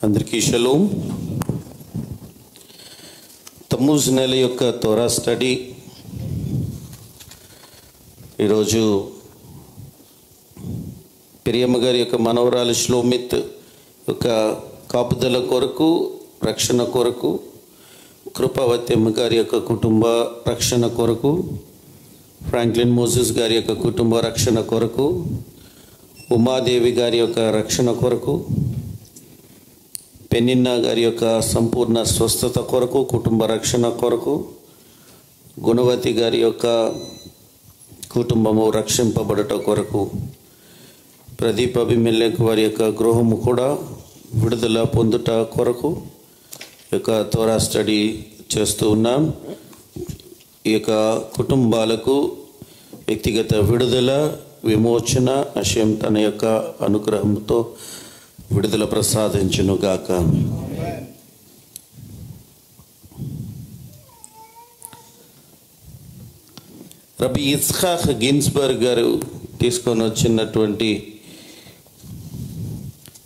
అందరికీ షలోం. తమ్మూజ్ నెల యొక్క తోరా స్టడీ ఈరోజు పెరియమ్మ గారి యొక్క మనవరాలు శ్లోమిత్ యొక్క కాపుదల కొరకు, రక్షణ కొరకు, కృపావత్యమ్మ గారి యొక్క కుటుంబ రక్షణ కొరకు, ఫ్రాంక్లిన్ మోజెస్ గారి యొక్క కుటుంబ రక్షణ కొరకు, ఉమాదేవి గారి యొక్క రక్షణ కొరకు, పెన్నిన్న గారి యొక్క సంపూర్ణ స్వస్థత కొరకు, కుటుంబ రక్షణ కొరకు, గుణవతి గారి యొక్క కుటుంబము రక్షింపబడట కొరకు, ప్రదీప్ అభిమేలెక్ వారి యొక్క గృహము కూడా విడుదల పొందుట కొరకు యొక్క తోరా స్టడీ చేస్తూ ఉన్నాం. ఈ యొక్క కుటుంబాలకు వ్యక్తిగత విడుదల, విమోచన ఆశయం తన యొక్క అనుగ్రహంతో విడుదల ప్రసాదించును గాక. రబీ ఇస్హాక్ గిన్స్బర్గ్ గారు తీసుకొని వచ్చినటువంటి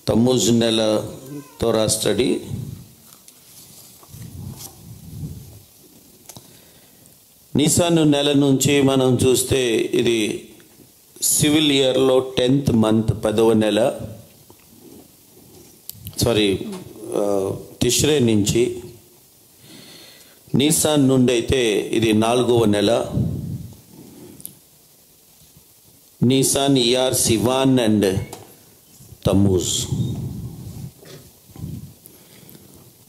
తమ్మూజ్ నెల తోరా స్టడీ నిసాను నెల నుంచి మనం చూస్తే ఇది సివిల్ ఇయర్లో 10th మంత్ 10వ నెల, తిష్రే నుంచి. నిసాన్ నుండి అయితే ఇది 4వ నెల. Nisan, Iyar, Sivan and Tammuz.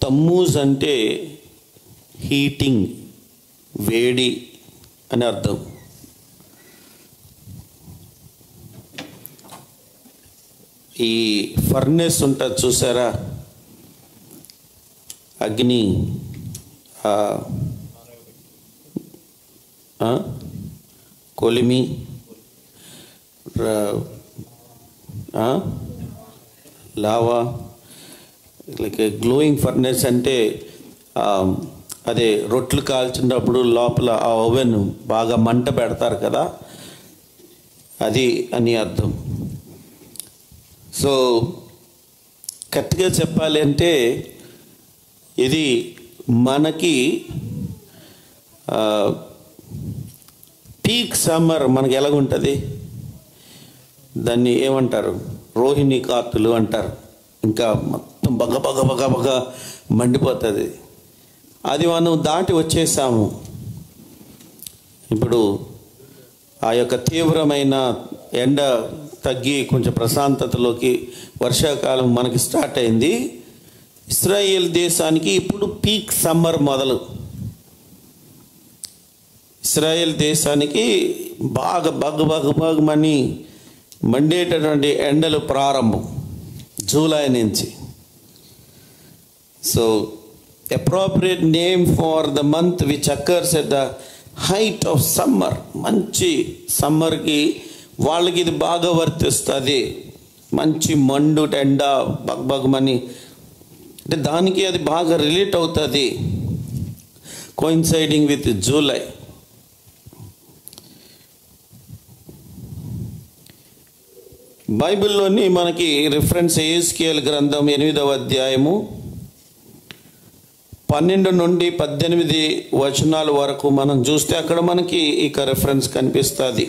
Tammuz అంటే హీటింగ్, వేడి అని అర్థం. ఈ ఫర్నెస్ ఉంటుంది చూసారా, అగ్ని, కొలిమి, లావా, లైక్ గ్లోయింగ్ ఫర్నెస్ అంటే అదే రొట్టెలు కాల్చినప్పుడు లోపల ఆ ఓవెన్ బాగా మంట పెడతారు కదా, అది అని అర్థం. సో కరెక్ట్గా చెప్పాలి అంటే ఇది మనకి పీక్ సమ్మర్ మనకి ఎలాగుంటుంది, దాన్ని ఏమంటారు, రోహిణి కాతులు అంటారు. ఇంకా మొత్తం బగ మండిపోతుంది. అది మనం దాటి వచ్చేసాము. ఇప్పుడు ఆ యొక్క తీవ్రమైన ఎండ తగ్గి కొంచెం ప్రశాంతతలోకి వర్షాకాలం మనకి స్టార్ట్ అయింది. ఇస్రాయేల్ దేశానికి ఇప్పుడు పీక్ సమ్మర్ మొదలు. ఇస్రాయేల్ దేశానికి బాగా బగ్గమని మండేటటువంటి ఎండలు ప్రారంభం జూలై నుంచి. So appropriate name for the month which occurs at the height of summer. మంచి సమ్మర్కి వాళ్ళకి ఇది బాగా వర్తిస్తుంది. మంచి మండు ఎండ బగ్మని అంటే దానికి అది బాగా రిలేట్ అవుతుంది, కోయిన్సైడింగ్ విత్ జూలై. బైబిల్లోని మనకి రిఫరెన్స్ ఎహెజ్కేలు గ్రంథం 8వ అధ్యాయము 12 నుండి 18 వచనాల వరకు మనం చూస్తే అక్కడ మనకి ఇక రెఫరెన్స్ కనిపిస్తుంది.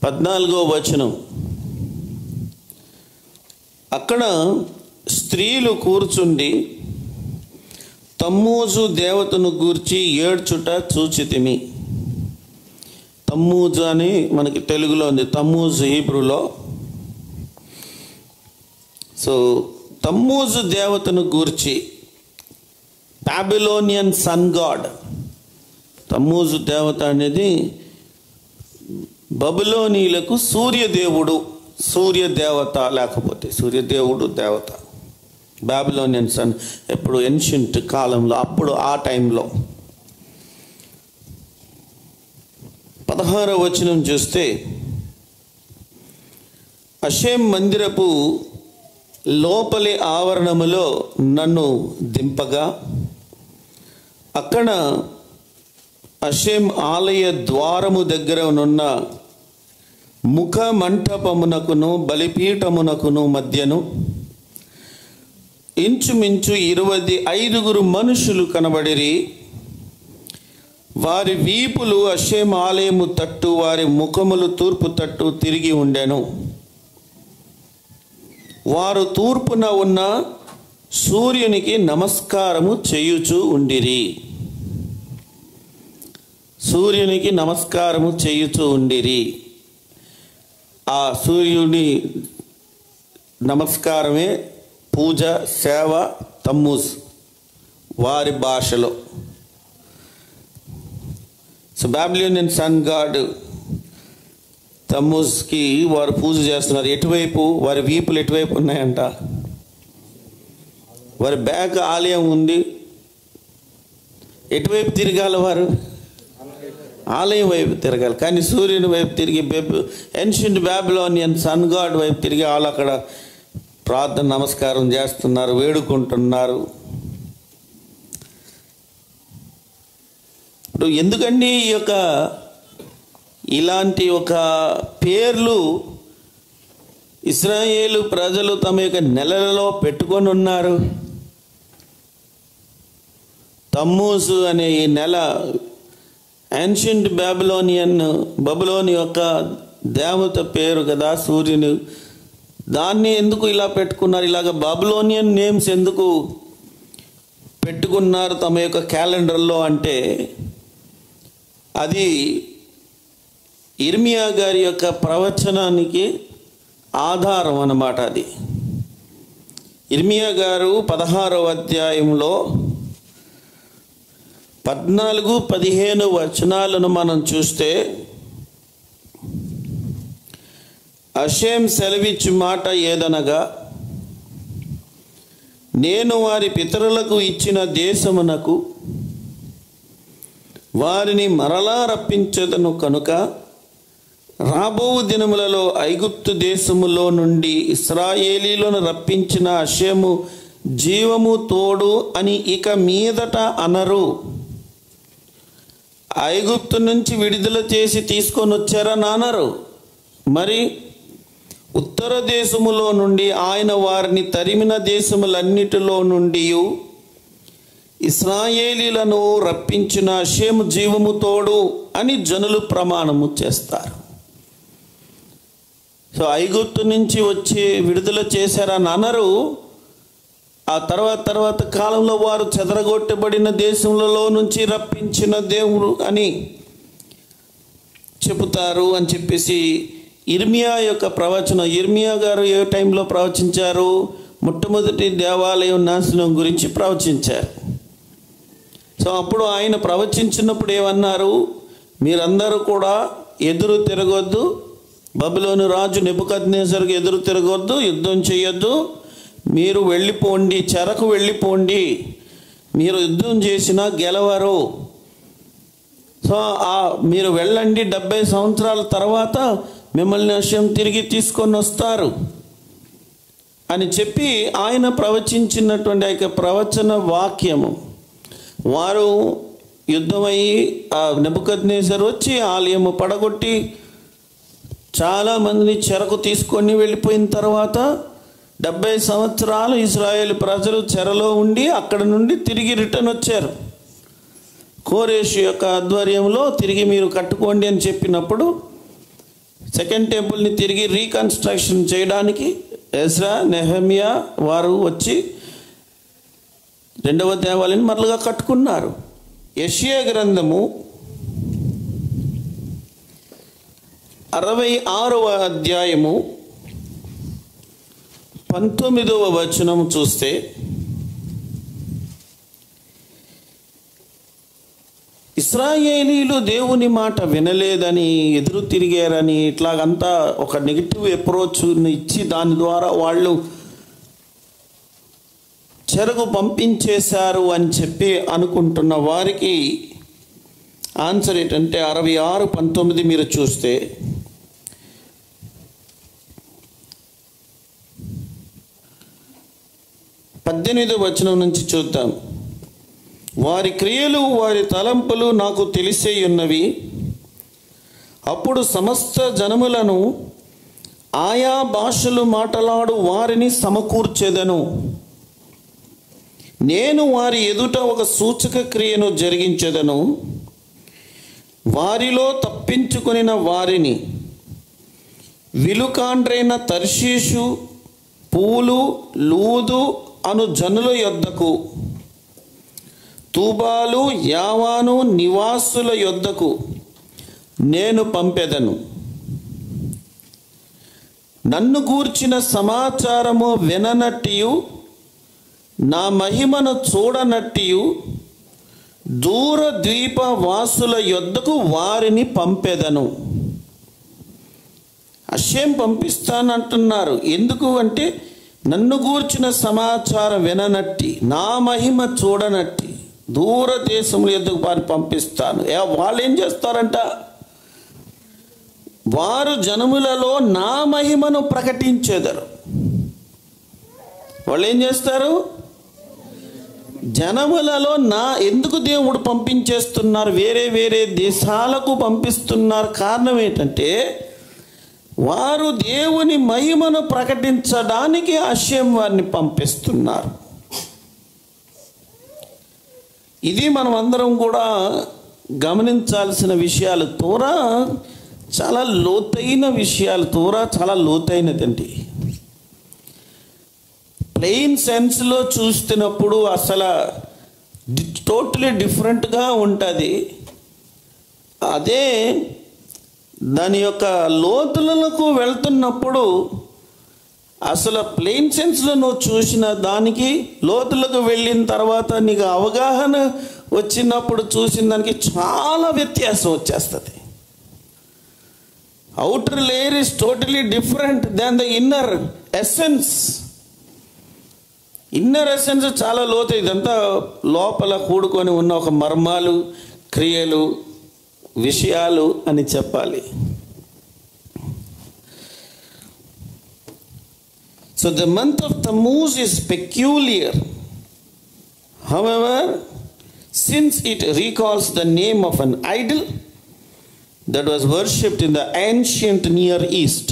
14వ వచనం, అక్కడ స్త్రీలు కూర్చుండి తమ్మూజు దేవతను గూర్చి ఏడ్చుట చూచితిమి. తమ్మూజు అని మనకి తెలుగులో ఉంది, తమ్మూజు హీబ్రూలో. సో తమ్మూజు దేవతను గూర్చి, బాబిలోనియన్ సన్ గాడ్. తమ్మూజు దేవత అనేది బబులోనీలకు సూర్యదేవుడు, సూర్యదేవత, లేకపోతే సూర్యదేవుడు దేవత. బాబిలోనియన్ సన్ ఎప్పుడు ఏన్షియంట్ కాలంలో, అప్పుడు ఆ టైంలో. 16వ వచనం చూస్తే, అషేం మందిరపు లోపలి ఆవరణములో నన్ను దింపగా అక్కడ అషేం ఆలయ ద్వారము దగ్గర ఉన్న ముఖ మంటపమునకును బలిపీఠమునకును మధ్యను ఇంచుమించు 25 మనుషులు కనబడిరి. వారి వీపులు అషేము ఆలయము తట్టు, వారి ముఖములు తూర్పు తట్టు తిరిగి ఉండెను. వారు తూర్పున ఉన్న సూర్యునికి నమస్కారము చేయుచు ఉండిరి. సూర్యునికి నమస్కారము చేయుచు ఉండిరి. ఆ సూర్యుని నమస్కారమే పూజ, సేవ, తమ్మూజ్ వారి భాషలో. సో బాబిలోనియన్ సన్ గాడ్ తమ్మూజ్కి వారు పూజ చేస్తున్నారు. ఎటువైపు? వారి వీపులు ఎటువైపు ఉన్నాయంట? వారి బ్యాక్ ఆలయం ఉంది. ఎటువైపు తిరగాలి వారు? ఆలయం వైపు తిరగాలి. కానీ సూర్యుని వైపు తిరిగి ఏన్షియంట్ బాబిలోనియన్ సన్ గాడ్ వైపు తిరిగి వాళ్ళు అక్కడ ప్రార్థన నమస్కారం చేస్తున్నారు, వేడుకుంటున్నారు. ఇప్పుడు ఎందుకండి ఇలాంటి ఒక పేర్లు ఇశ్రాయేలు ప్రజలు తమ యొక్క నెలలలో పెట్టుకొని ఉన్నారు? తమ్మూజు అనే ఈ నెల ఏన్షియంట్ బబులోని యొక్క దేవత పేరు కదా, సూర్యుని. దాన్ని ఎందుకు ఇలా పెట్టుకున్నారు? ఇలాగ బాబిలోనియన్ నేమ్స్ ఎందుకు పెట్టుకున్నారు తమ యొక్క క్యాలెండర్లో అంటే అది ఇర్మియా గారి యొక్క ప్రవచనానికి ఆధారం అన్నమాట. అది ఇర్మియా గారు 16వ అధ్యాయంలో 14-15 వచనాలను మనం చూస్తే అషేం సెలవిచ్చు మాట ఏదనగా, నేను వారి పితరులకు ఇచ్చిన దేశమునకు వారిని మరలా రప్పించదను కనుక రాబో దినములలో ఐగుప్తు దేశములో నుండి ఇశ్రాయేలీలను రప్పించిన అషేము జీవము తోడు అని ఇక మీదట అనరు. ఐగుప్తు నుంచి విడుదల చేసి తీసుకొని వచ్చారని అనరు. మరి ఉత్తర దేశములో నుండి ఆయన వారిని తరిమిన దేశములన్నిటిలో నుండి ఇశ్రాయేలీలను రప్పించిన అషేము జీవము తోడు అని జనులు ప్రమాణము చేస్తారు. సో ఐగుప్తు నుంచి వచ్చి విడుదల చేశారని అనరు. ఆ తర్వాత కాలంలో వారు చెదరగొట్టబడిన దేశములలో నుంచి రప్పించిన దేవుడు అని చెబుతారు అని చెప్పేసి ఇర్మియా యొక్క ప్రవచనం. ఇర్మియా గారు ఏ టైంలో ప్రవచించారు? మొట్టమొదటి దేవాలయం నాశనం గురించి ప్రవచించారు. సో అప్పుడు ఆయన ప్రవచించినప్పుడు ఏమన్నారు? మీరందరూ కూడా ఎదురు తిరగొద్దు, బబులోను రాజు నెబుకద్నెజరుకు ఎదురు తిరగొద్దు, యుద్ధం చేయొద్దు, మీరు వెళ్ళిపోండి, చెరకు వెళ్ళిపోండి, మీరు యుద్ధం చేసినా గెలవరు. సో మీరు వెళ్ళండి, 70 సంవత్సరాల తర్వాత మిమ్మల్ని అషేం తిరిగి తీసుకొని వస్తారు అని చెప్పి ఆయన ప్రవచించినటువంటి ఆ ప్రవచన వాక్యము. వారు యుద్ధమయ్యి ఆ నెబుకద్నెజరు వచ్చి ఆలయము పడగొట్టి చాలామందిని చెరకు తీసుకొని వెళ్ళిపోయిన తర్వాత 70 సంవత్సరాలు ఇశ్రాయేలు ప్రజలు చెరలో ఉండి అక్కడ నుండి తిరిగి రిటర్న్ వచ్చారు. కోరేషు యొక్క ఆధ్వర్యంలో తిరిగి మీరు కట్టుకోండి అని చెప్పినప్పుడు సెకండ్ టెంపుల్ని తిరిగి రీకన్స్ట్రక్షన్ చేయడానికి ఎజ్రా, నెహెమియా వారు వచ్చి 2వ దేవాలయాన్ని మరలుగా కట్టుకున్నారు. యెషయా గ్రంథము 66వ అధ్యాయము 19వ వచనం చూస్తే, ఇశ్రాయేలీలు దేవుని మాట వినలేదని, ఎదురు తిరిగారని, ఇట్లాగంతా ఒక నెగిటివ్ అప్రోచ్ని ఇచ్చి దాని ద్వారా వాళ్ళు చెరకు పంపించేశారు అని చెప్పి అనుకుంటున్న వారికి ఆన్సర్ ఏంటంటే 66:19 మీరు చూస్తే, పద్దెనిమిదో వచనం నుంచి చూద్దాం. వారి క్రియలు వారి తలంపులు నాకు తెలిసే ఉన్నవి, అప్పుడు సమస్త జనములను ఆయా భాషలు మాట్లాడు వారిని సమకూర్చెదను. నేను వారి ఎదుట ఒక సూచక క్రియను జరిగించెదను. వారిలో తప్పించుకొనిన వారిని విలుకాండ్రైన తర్షీషు, పూలు, లూదు అను జనుల యొద్దకు, తూబాలు, యావాను నివాసుల యొద్దకు నేను పంపెదను. నన్ను గూర్చిన సమాచారము విననట్టియు నా మహిమను చూడనట్టియు దూర ద్వీప వాసుల యొద్దకు వారిని పంపెదను. అశ్యం పంపిస్తానంటున్నారు. ఎందుకు అంటే నన్ను గూర్చిన సమాచారం విననట్టి, నా మహిమ చూడనట్టి దూర దేశముల యొద్దకు వారిని పంపిస్తాను. వాళ్ళు ఏం చేస్తారంట? వారు జనములలో నా మహిమను ప్రకటించెదరు. వాళ్ళు ఏం చేస్తారు? జనములలో ఎందుకు దేవుడు పంపించేస్తున్నారు? వేరే వేరే దేశాలకు పంపిస్తున్నారు. కారణం ఏంటంటే వారు దేవుని మహిమను ప్రకటించడానికి అశ్యం వారిని పంపిస్తున్నారు. ఇది మనం అందరం కూడా గమనించాల్సిన విషయాలు. తోరా చాలా లోతైన విషయాలు. తోరా చాలా లోతైనదండి. ప్లెయిన్ సెన్స్లో చూస్తున్నప్పుడు అసలు టోటలీ డిఫరెంట్గా ఉంటుంది. అదే దాని యొక్క లోతులకు వెళ్తున్నప్పుడు అసలు ప్లెయిన్ సెన్స్లో నువ్వు చూసిన దానికి లోతులకు వెళ్ళిన తర్వాత నీకు అవగాహన వచ్చినప్పుడు చూసిన దానికి చాలా వ్యత్యాసం వచ్చేస్తుంది. Outer layer is totally different than the inner essence. Inner essence చాలా లోతు. ఇదంతా లోపల కూడుకొని ఉన్న ఒక మర్మాలు, క్రియలు, విషయాలు అని చెప్పాలి. So the month of Tammuz is peculiar. However, since it recalls the name of an idol that was worshipped in the ancient Near East,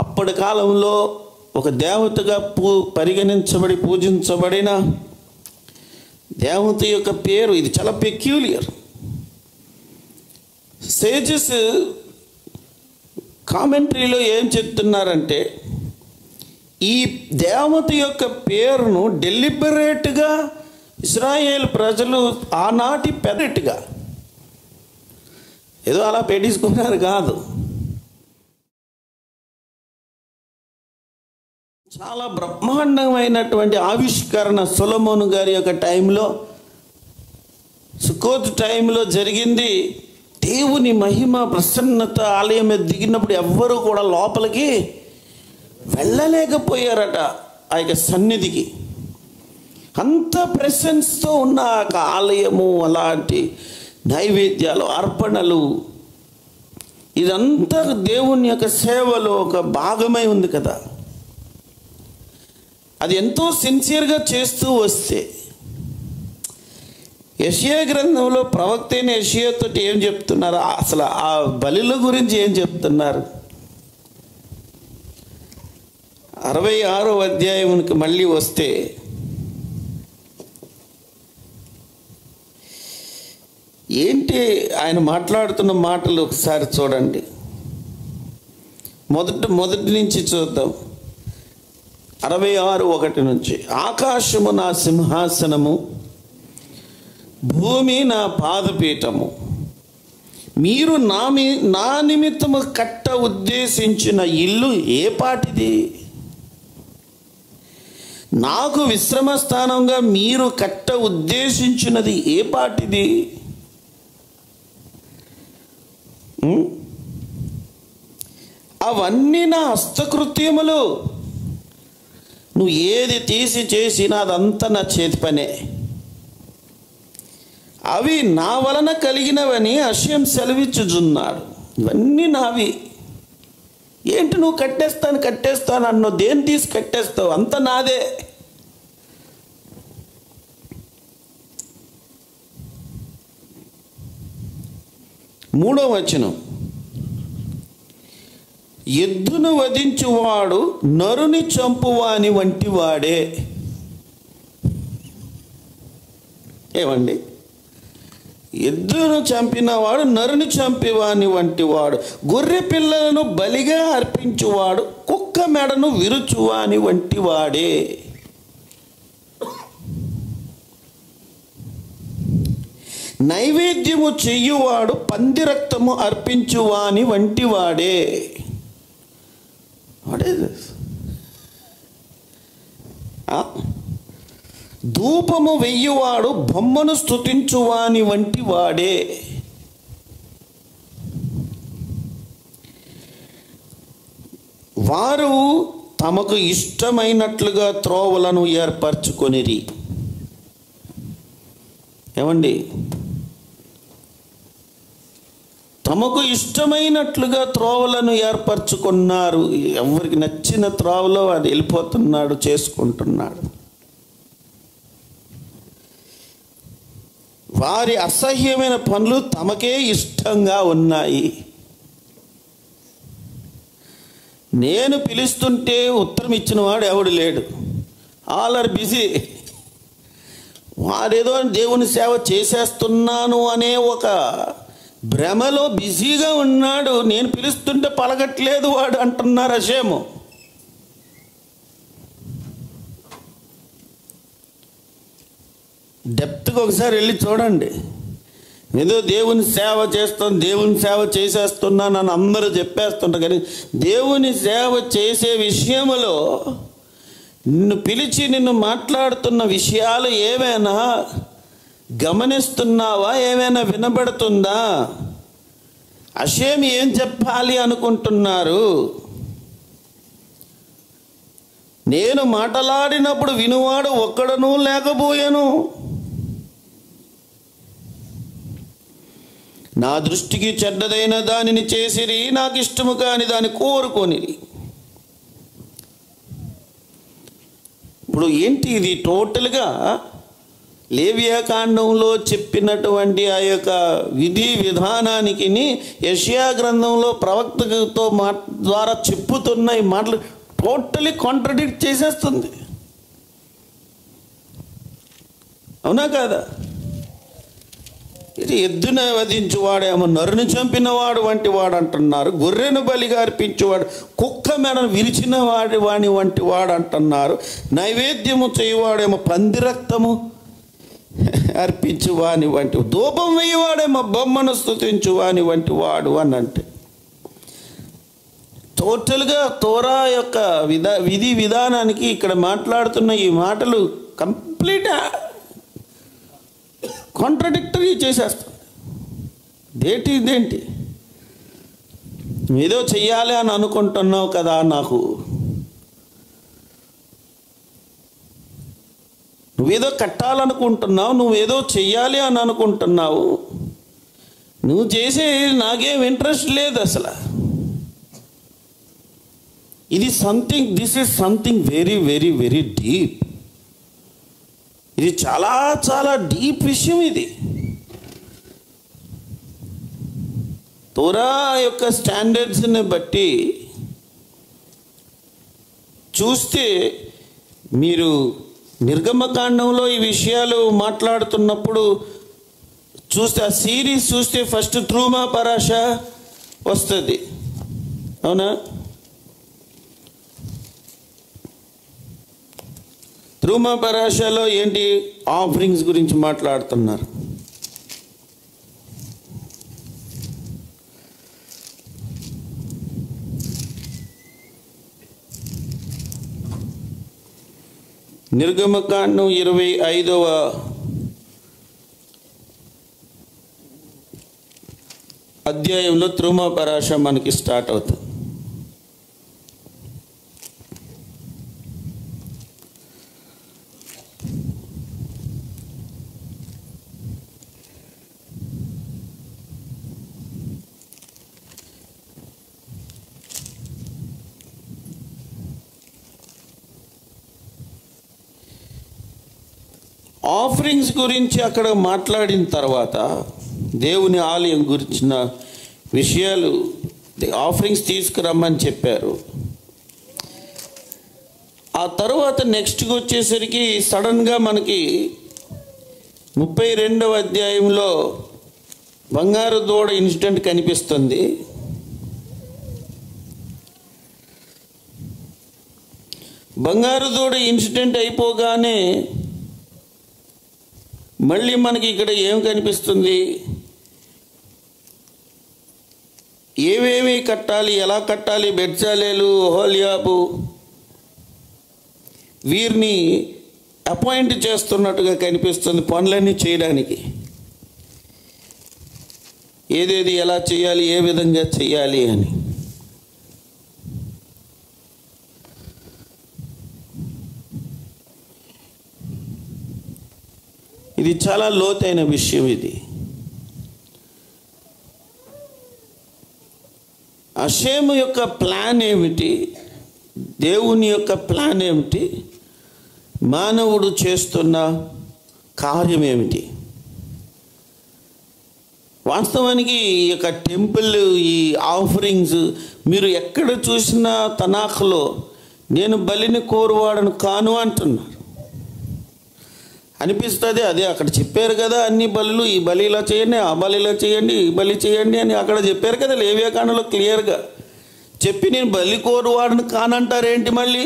అప్పటి కాలంలో ఒక దేవతగా పరిగణించబడి పూజించబడిన దేవత యొక్క పేరు ఇది. చాలా పెక్యూలియర్. సేజెస్ కామెంటరీలో ఏం చెప్తున్నారంటే ఈ దేవత యొక్క పేరును డెలిబరేట్గా ఇశ్రాయేల్ ప్రజలు ఆనాటి పెద్దగా ఏదో అలా పెట్టించుకున్నారు కాదు. చాలా బ్రహ్మాండమైనటువంటి ఆవిష్కరణ సొలొమోను గారి యొక్క టైంలో, సుకోత్ టైంలో జరిగింది. దేవుని మహిమ ప్రసన్నత ఆలయం మీద దిగినప్పుడు ఎవ్వరూ కూడా లోపలికి వెళ్ళలేకపోయారట. ఆ యొక్క సన్నిధికి అంత ప్రెసెన్స్తో ఉన్న ఆలయము, అలాంటి నైవేద్యాలు, అర్పణలు, ఇదంతా దేవుని యొక్క సేవలో ఒక భాగమై ఉంది కదా. అది ఎంతో సిన్సియర్గా చేస్తూ వస్తే యెషయా గ్రంథంలో ప్రవక్త అయిన యెషయాతో ఏం చెప్తున్నారు? అసలు ఆ బలిల గురించి ఏం చెప్తున్నారు? 66వ అధ్యాయానికి మళ్ళీ వస్తే ఏంటి ఆయన మాట్లాడుతున్న మాటలు ఒకసారి చూడండి. మొదటి నుంచి చూద్దాం. 66:1 నుంచి. ఆకాశము నా సింహాసనము, భూమి నా పాదపీఠము. మీరు నా నిమిత్తము కట్ట ఉద్దేశించిన ఇల్లు ఏ పాటిది? నాకు విశ్రమ స్థానంగా మీరు కట్ట ఉద్దేశించినది ఏ పాటిది? అవన్నీ నా హస్తకృత్యములు. నువ్వు ఏది తీసి చేసినా అదంతా నా చేతి పనే. అవి నా వలన కలిగినవని అశ్యం సెలవిచ్చుచున్నాడు. ఇవన్నీ నావి. ఏంటి నువ్వు కట్టేస్తాను అన్నో? దేని తీసి కట్టేస్తావు? అంత నాదే. మూడో వచనం. ఎద్దును వధించువాడు నరుని చంపువాని వంటి వాడే. ఏమండి? ఎద్దును చంపినవాడు నరుని చంపివాని వంటి వాడు, గొర్రె పిల్లలను బలిగా అర్పించువాడు కుక్క మెడను విరుచువాని వంటి వాడే. నైవేద్యము చెయ్యువాడు పంది రక్తము అర్పించువాని వంటి వాడే. ధూపము వెయ్యువాడు బొమ్మను స్తుతించువాని వంటి వాడే. వారు తమకు ఇష్టమైనట్లుగా త్రోవలను ఏర్పరచుకొనిరి. ఏమండి? తమకు ఇష్టమైనట్లుగా త్రోవలను ఏర్పరచుకున్నారు. ఎవరికి నచ్చిన త్రోవలో అది వెళ్ళిపోతున్నాడు, చేసుకుంటున్నాడు. వారి అసహ్యమైన పనులు తమకే ఇష్టంగా ఉన్నాయి. నేను పిలుస్తుంటే ఉత్తరం ఇచ్చిన వాడు ఎవడు లేడు. All are busy. వాడేదో దేవుని సేవ చేసేస్తున్నాను అనే ఒక భ్రమలో బిజీగా ఉన్నాడు. నేను పిలుస్తుంటే పలకట్లేదు వాడు అంటున్నారు అషేము. డెప్త్గా ఒకసారి వెళ్ళి చూడండి. ఏదో దేవుని సేవ చేస్తాను, దేవుని సేవ చేసేస్తున్నాను అని అందరూ చెప్పేస్తుంటారు. కానీ దేవుని సేవ చేసే విషయంలో నిన్ను పిలిచి నిన్ను మాట్లాడుతున్న విషయాలు ఏమైనా గమనిస్తున్నావా? ఏమైనా వినబడుతుందా? అషేమి ఏం చెప్పాలి అనుకుంటున్నారు? నేను మాట్లాడినప్పుడు వినువాడు ఒక్కడనూ లేకపోయాను. నా దృష్టికి చెడ్డదైన దానిని చేసిరి, నాకు ఇష్టము కాని దాన్ని కోరుకొనిరి. ఇప్పుడు ఏంటి ఇది? టోటల్గా లేవియాకాండంలో చెప్పినటువంటి ఆ యొక్క విధి విధానానికి యెషయా గ్రంథంలో ప్రవక్తతో ద్వారా చెప్పుతున్న ఈ మాటలు టోటలీ కాంట్రడిక్ట్ చేసేస్తుంది. అవునా కాదా? ఇది ఎద్దున వధించువాడేమో నరుని చంపినవాడు వంటి వాడు అంటున్నారు. గొర్రెను బలిగా అర్పించేవాడు కుక్క మెడను విరిచిన వాని వంటి వాడు అంటున్నారు. నైవేద్యము చేయవాడేమో పంది రక్తము అర్పించువాని వంటి, ధూపం వేయవాడేమో బొమ్మను స్తుతించువాని వంటి వాడు అని అంటే టోటల్గా తోరా యొక్క విధి విధానానికి ఇక్కడ మాట్లాడుతున్న ఈ మాటలు కంప్లీట్ కాంట్రడిక్టరీ చేసేస్తుంది. ఇదేంటి? ఏదో చెయ్యాలి అని అనుకుంటున్నావు కదా, నాకు నువ్వేదో కట్టాలనుకుంటున్నావు, నువ్వేదో చెయ్యాలి అని అనుకుంటున్నావు. నువ్వు చేసే నాకేం ఇంట్రెస్ట్ లేదు అసలు. This is something very very very deep. ఇది చాలా చాలా డీప్ విషయం. ఇది తోరా యొక్క స్టాండర్డ్స్ని బట్టి చూస్తే, మీరు నిర్గమకాండంలో ఈ విషయాలు మాట్లాడుతున్నప్పుడు చూస్తే, ఆ సిరీస్ చూస్తే ఫస్ట్ త్రూమా పరాష వస్తుంది. అవునా? త్రూమా పరాషలో ఏంటి? ఆఫరింగ్స్ గురించి మాట్లాడుతున్నారు. నిర్గమకాండం 25వ అధ్యాయంలో త్రూమా పరాష మనకి స్టార్ట్ అవుతుంది. ఆఫరింగ్స్ గురించి అక్కడ మాట్లాడిన తర్వాత దేవుని ఆలయం గురించిన విషయాలు ఆఫరింగ్స్ తీసుకురమ్మని చెప్పారు. ఆ తర్వాత నెక్స్ట్కి వచ్చేసరికి సడన్గా మనకి 32వ అధ్యాయంలో బంగారు దూడ ఇన్సిడెంట్ కనిపిస్తుంది. బంగారు దూడ ఇన్సిడెంట్ అయిపోగానే మళ్ళీ మనకి ఇక్కడ ఏం కనిపిస్తుంది, ఏమేమి కట్టాలి, ఎలా కట్టాలి, బెత్సలేలు, ఓహోలియాబు వీరిని అపాయింట్ చేస్తున్నట్టుగా కనిపిస్తుంది పనులన్నీ చేయడానికి. ఏదేది ఎలా చేయాలి, ఏ విధంగా చేయాలి అని. ఇది చాలా లోతైన విషయం. ఇది హషేము యొక్క ప్లాన్ ఏమిటి, దేవుని యొక్క ప్లాన్ ఏమిటి, మానవుడు చేస్తున్న కార్యం ఏమిటి? వాస్తవానికి ఈ యొక్క టెంపుల్, ఈ ఆఫరింగ్స్ మీరు ఎక్కడ చూసినా తనాఖలో నేను బలిని కోరువాడను కాను అంటున్నారు. అనిపిస్తుంది అదే అక్కడ చెప్పారు కదా, అన్ని బలులు, ఈ బలి ఇలా చేయండి, ఆ బలి ఇలా చేయండి, ఈ బలి చేయండి అని అక్కడ చెప్పారు కదా లేవియాకాండంలో క్లియర్గా చెప్పి నేను బలి కోరువాడను కానంటారేంటి? మళ్ళీ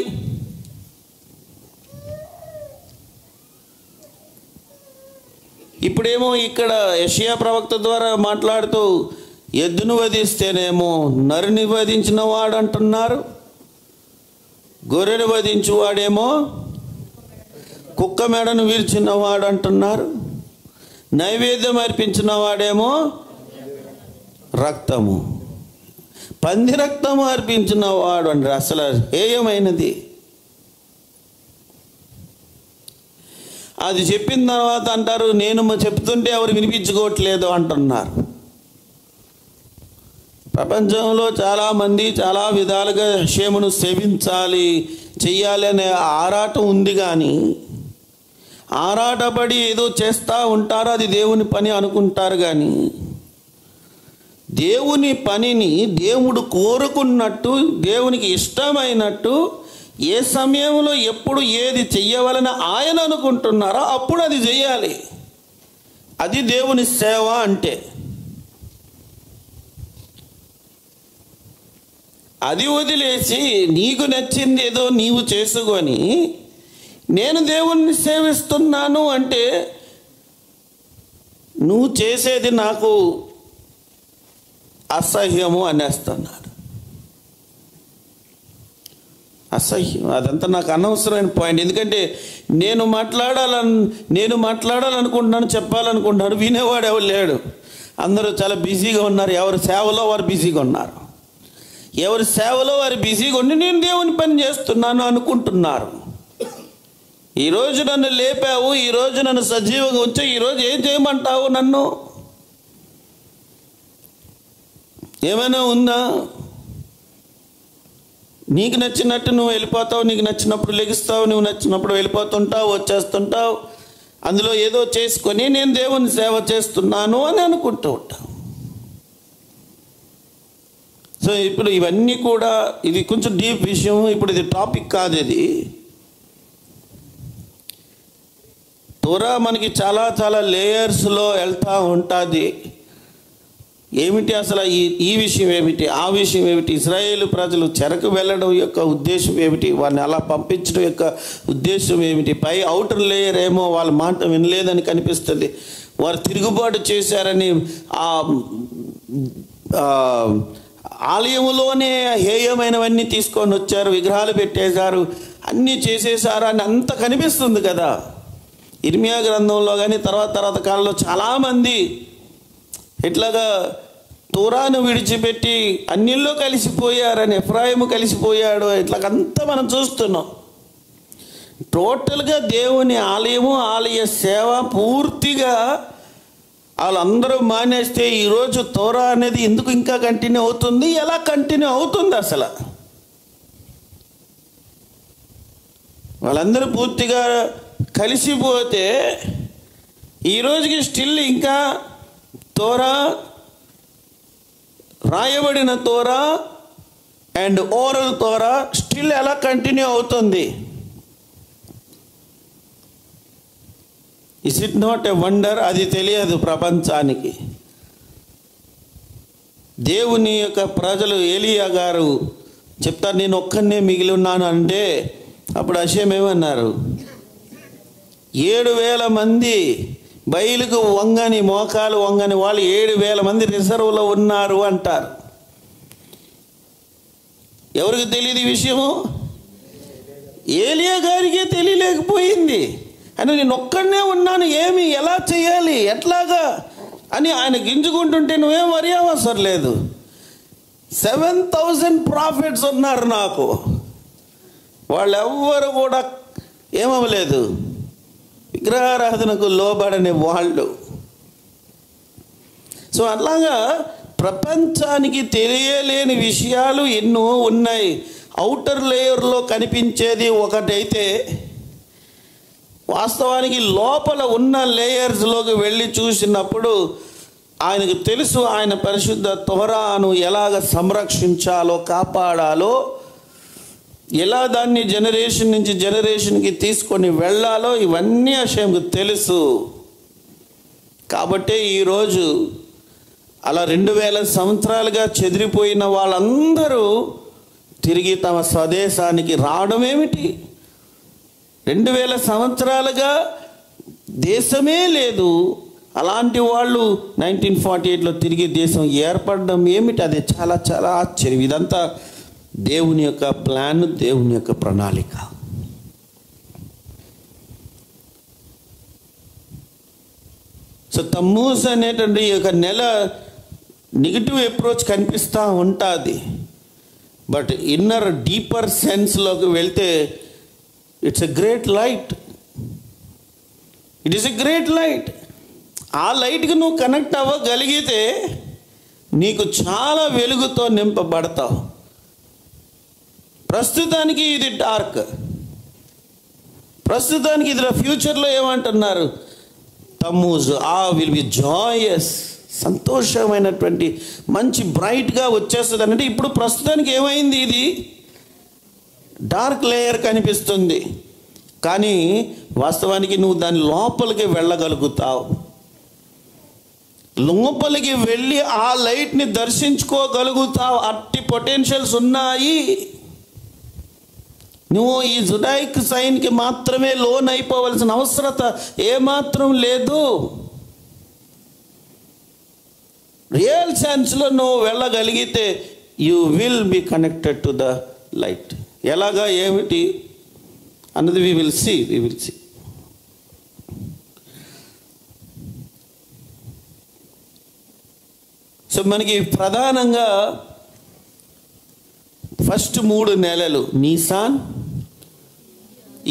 ఇప్పుడేమో ఇక్కడ యెషయా ప్రవక్త ద్వారా మాట్లాడుతూ ఎద్దును వధిస్తేనేమో నరుని వధించిన వాడు అంటున్నారు, గొర్రెను వధించువాడేమో కుక్క మెడను విరిచినవాడు అంటున్నారు, నైవేద్యం అర్పించిన వాడేమో రక్తము, పంది రక్తము అర్పించిన వాడు అంటారు. అసలు హేయమైనది. అది చెప్పిన తర్వాత అంటారు నేను చెప్తుంటే ఎవరు వినిపించుకోవట్లేదు అంటున్నారు. ప్రపంచంలో చాలామంది చాలా విధాలుగా హషేమును సేవించాలి, చెయ్యాలి అనే ఆరాటం ఉంది. కానీ ఆరాటపడి ఏదో చేస్తూ ఉంటారు, అది దేవుని పని అనుకుంటారు. కానీ దేవుని పనిని దేవుడు కోరుకున్నట్టు, దేవునికి ఇష్టమైనట్టు ఏ సమయంలో ఎప్పుడు ఏది చెయ్యవలని ఆయన అనుకుంటున్నారో అప్పుడు అది చెయ్యాలి. అది దేవుని సేవ అంటే. అది వదిలేసి నీకు నచ్చింది ఏదో నీవు చేసుకొని నేను దేవుణ్ణి సేవిస్తున్నాను అంటే నువ్వు చేసేది నాకు అసహ్యము అనేస్తున్నాడు. అసహ్యం అదంతా నాకు అనవసరమైన పాయింట్. ఎందుకంటే నేను మాట్లాడాలనుకుంటున్నాను, చెప్పాలనుకుంటున్నాను, వినేవాడు ఎవరు లేడు. అందరూ చాలా బిజీగా ఉన్నారు. ఎవరి సేవలో వారు బిజీగా ఉన్నారు. ఎవరి సేవలో వారు బిజీగా ఉండి నేను దేవుని పని చేస్తున్నాను అనుకుంటున్నారు. ఈరోజు నన్ను లేపావు, ఈరోజు నన్ను సజీవంగా ఉంచావు, ఈరోజు ఏం చేయమంటావు? నన్ను ఏమైనా ఉందా? నీకు నచ్చినట్టు నువ్వు వెళ్ళిపోతావు, నీకు నచ్చినప్పుడు లెగిస్తావు, నువ్వు నచ్చినప్పుడు వెళ్ళిపోతుంటావు, వచ్చేస్తుంటావు. అందులో ఏదో చేసుకొని నేను దేవుని సేవ చేస్తున్నాను అని అనుకుంటూ ఉంటావు. సో ఇప్పుడు ఇవన్నీ కూడా ఇది కొంచెం డీప్ విషయం. ఇప్పుడు ఇది టాపిక్ కాదు. ఇది తోరా మనకి చాలా చాలా లేయర్స్లో వెళ్తూ ఉంటుంది. ఏమిటి అసలు ఈ విషయం ఏమిటి, ఆ విషయం ఏమిటి, ఇశ్రాయేలు ప్రజలు చెరకు వెళ్ళడం యొక్క ఉద్దేశం ఏమిటి, వారిని అలా పంపించడం యొక్క ఉద్దేశం ఏమిటి, పై అవుటర్ లేయర్ ఏమో వాళ్ళ మాట వినలేదని కనిపిస్తుంది, వారు తిరుగుబాటు చేశారని ఆలయంలోనే హేయమైనవన్నీ తీసుకొని వచ్చారు, విగ్రహాలు పెట్టేశారు, అన్నీ చేసేసారు అని అంత కనిపిస్తుంది కదా. ఇర్మియా గ్రంథంలో కానీ తర్వాత కాలంలో చాలామంది ఇట్లాగా తోరాను విడిచిపెట్టి అన్నిల్లో కలిసిపోయారని, ఎఫ్రాయిము కలిసిపోయాడు, ఇట్లాగంతా మనం చూస్తున్నాం. టోటల్గా దేవుని ఆలయము, ఆలయ సేవ పూర్తిగా వాళ్ళందరూ మానేస్తే ఈరోజు తోరా అనేది ఎందుకు ఇంకా కంటిన్యూ అవుతుంది? ఎలా కంటిన్యూ అవుతుంది? అసలు వాళ్ళందరూ పూర్తిగా కలిసిపోతే ఈరోజుకి స్టిల్ ఇంకా తోరా రాయబడిన తోరా అండ్ ఓరల్ తోరా స్టిల్ ఎలా కంటిన్యూ అవుతుంది? Is it not a wonder? అది తెలియదు ప్రపంచానికి. దేవుని యొక్క ప్రజలు, ఏలియా గారు చెప్తారు, నేను ఒక్కనే మిగిలి ఉన్నాను అంటే అప్పుడు హషేం ఏమన్నారు? 7,000 మంది బయలుకు వంగని, మోకాలు వంగని వాళ్ళు 7,000 మంది రిజర్వ్లో ఉన్నారు అంటారు. ఎవరికి తెలియదు ఈ విషయము? ఏలియా గారికే తెలియలేకపోయింది. అని నేను ఒక్కడనే ఉన్నాను, ఏమి ఎలా చేయాలి, ఎట్లాగా అని ఆయన గింజుకుంటుంటే నువ్వేం వరి అవసరం లేదు. 7,000 ప్రాఫిట్స్ ఉన్నారు నాకు, వాళ్ళెవ్వరు కూడా ఏమవ్వలేదు, విగ్రహారాధనకు లోబడని వాళ్ళు. సో అట్లాగా ప్రపంచానికి తెలియలేని విషయాలు ఎన్నో ఉన్నాయి. ఔటర్ లేయర్లో కనిపించేది ఒకటైతే వాస్తవానికి లోపల ఉన్న లేయర్స్లోకి వెళ్ళి చూసినప్పుడు ఆయనకు తెలుసు ఆయన పరిశుద్ధ తోరాను ఎలాగ సంరక్షించాలో, కాపాడాలో, ఎలా దాన్ని జనరేషన్ నుంచి జనరేషన్కి తీసుకొని వెళ్ళాలో ఇవన్నీ హషేంకు తెలుసు. కాబట్టే ఈరోజు అలా 2,000 సంవత్సరాలుగా చెదిరిపోయిన వాళ్ళందరూ తిరిగి తమ స్వదేశానికి రావడం ఏమిటి? 2,000 సంవత్సరాలుగా దేశమే లేదు, అలాంటి వాళ్ళు 1948లో తిరిగి దేశం ఏర్పడడం ఏమిటి? అది చాలా చాలా ఆశ్చర్యం. ఇదంతా దేవుని యొక్క ప్లాన్, దేవుని యొక్క ప్రణాళిక. సో తమ్మూజ్ అనేటువంటి ఈ యొక్క నెల నెగిటివ్ అప్రోచ్ కనిపిస్తూ ఉంటుంది. బట్ ఇన్నర్ డీపర్ సెన్స్లోకి వెళ్తే it's a great light. It is a great light. ఆ లైట్కి నువ్వు కనెక్ట్ అవ్వగలిగితే నీకు చాలా వెలుగుతో నింపబడతావు. ప్రస్తుతానికి ఇది డార్క్, ప్రస్తుతానికి ఇది ఫ్యూచర్లో ఏమంటున్నారు? తమ్మూజ్ విల్ బి జాయస్, సంతోషమైనటువంటి మంచి బ్రైట్గా వచ్చేస్తుంది అంటే ఇప్పుడు ప్రస్తుతానికి ఏమైంది? ఇది డార్క్ లేయర్ కనిపిస్తుంది, కానీ వాస్తవానికి నువ్వు దాని లోపలికి వెళ్ళగలుగుతావు. లోపలికి వెళ్ళి ఆ లైట్ని దర్శించుకోగలుగుతావు. అట్టి పొటెన్షియల్స్ ఉన్నాయి. నువ్వు ఈ జుడాయిక్ సైన్కి మాత్రమే లోన్ అయిపోవలసిన అవసరత ఏమాత్రం లేదు. రియల్ సెన్స్లో నువ్వు వెళ్ళగలిగితే you will be connected to the light. ఎలాగా, ఏమిటి అన్నది వి విల్ సీ. సో మనకి ప్రధానంగా ఫస్ట్ 3 నెలలు నీసాన్,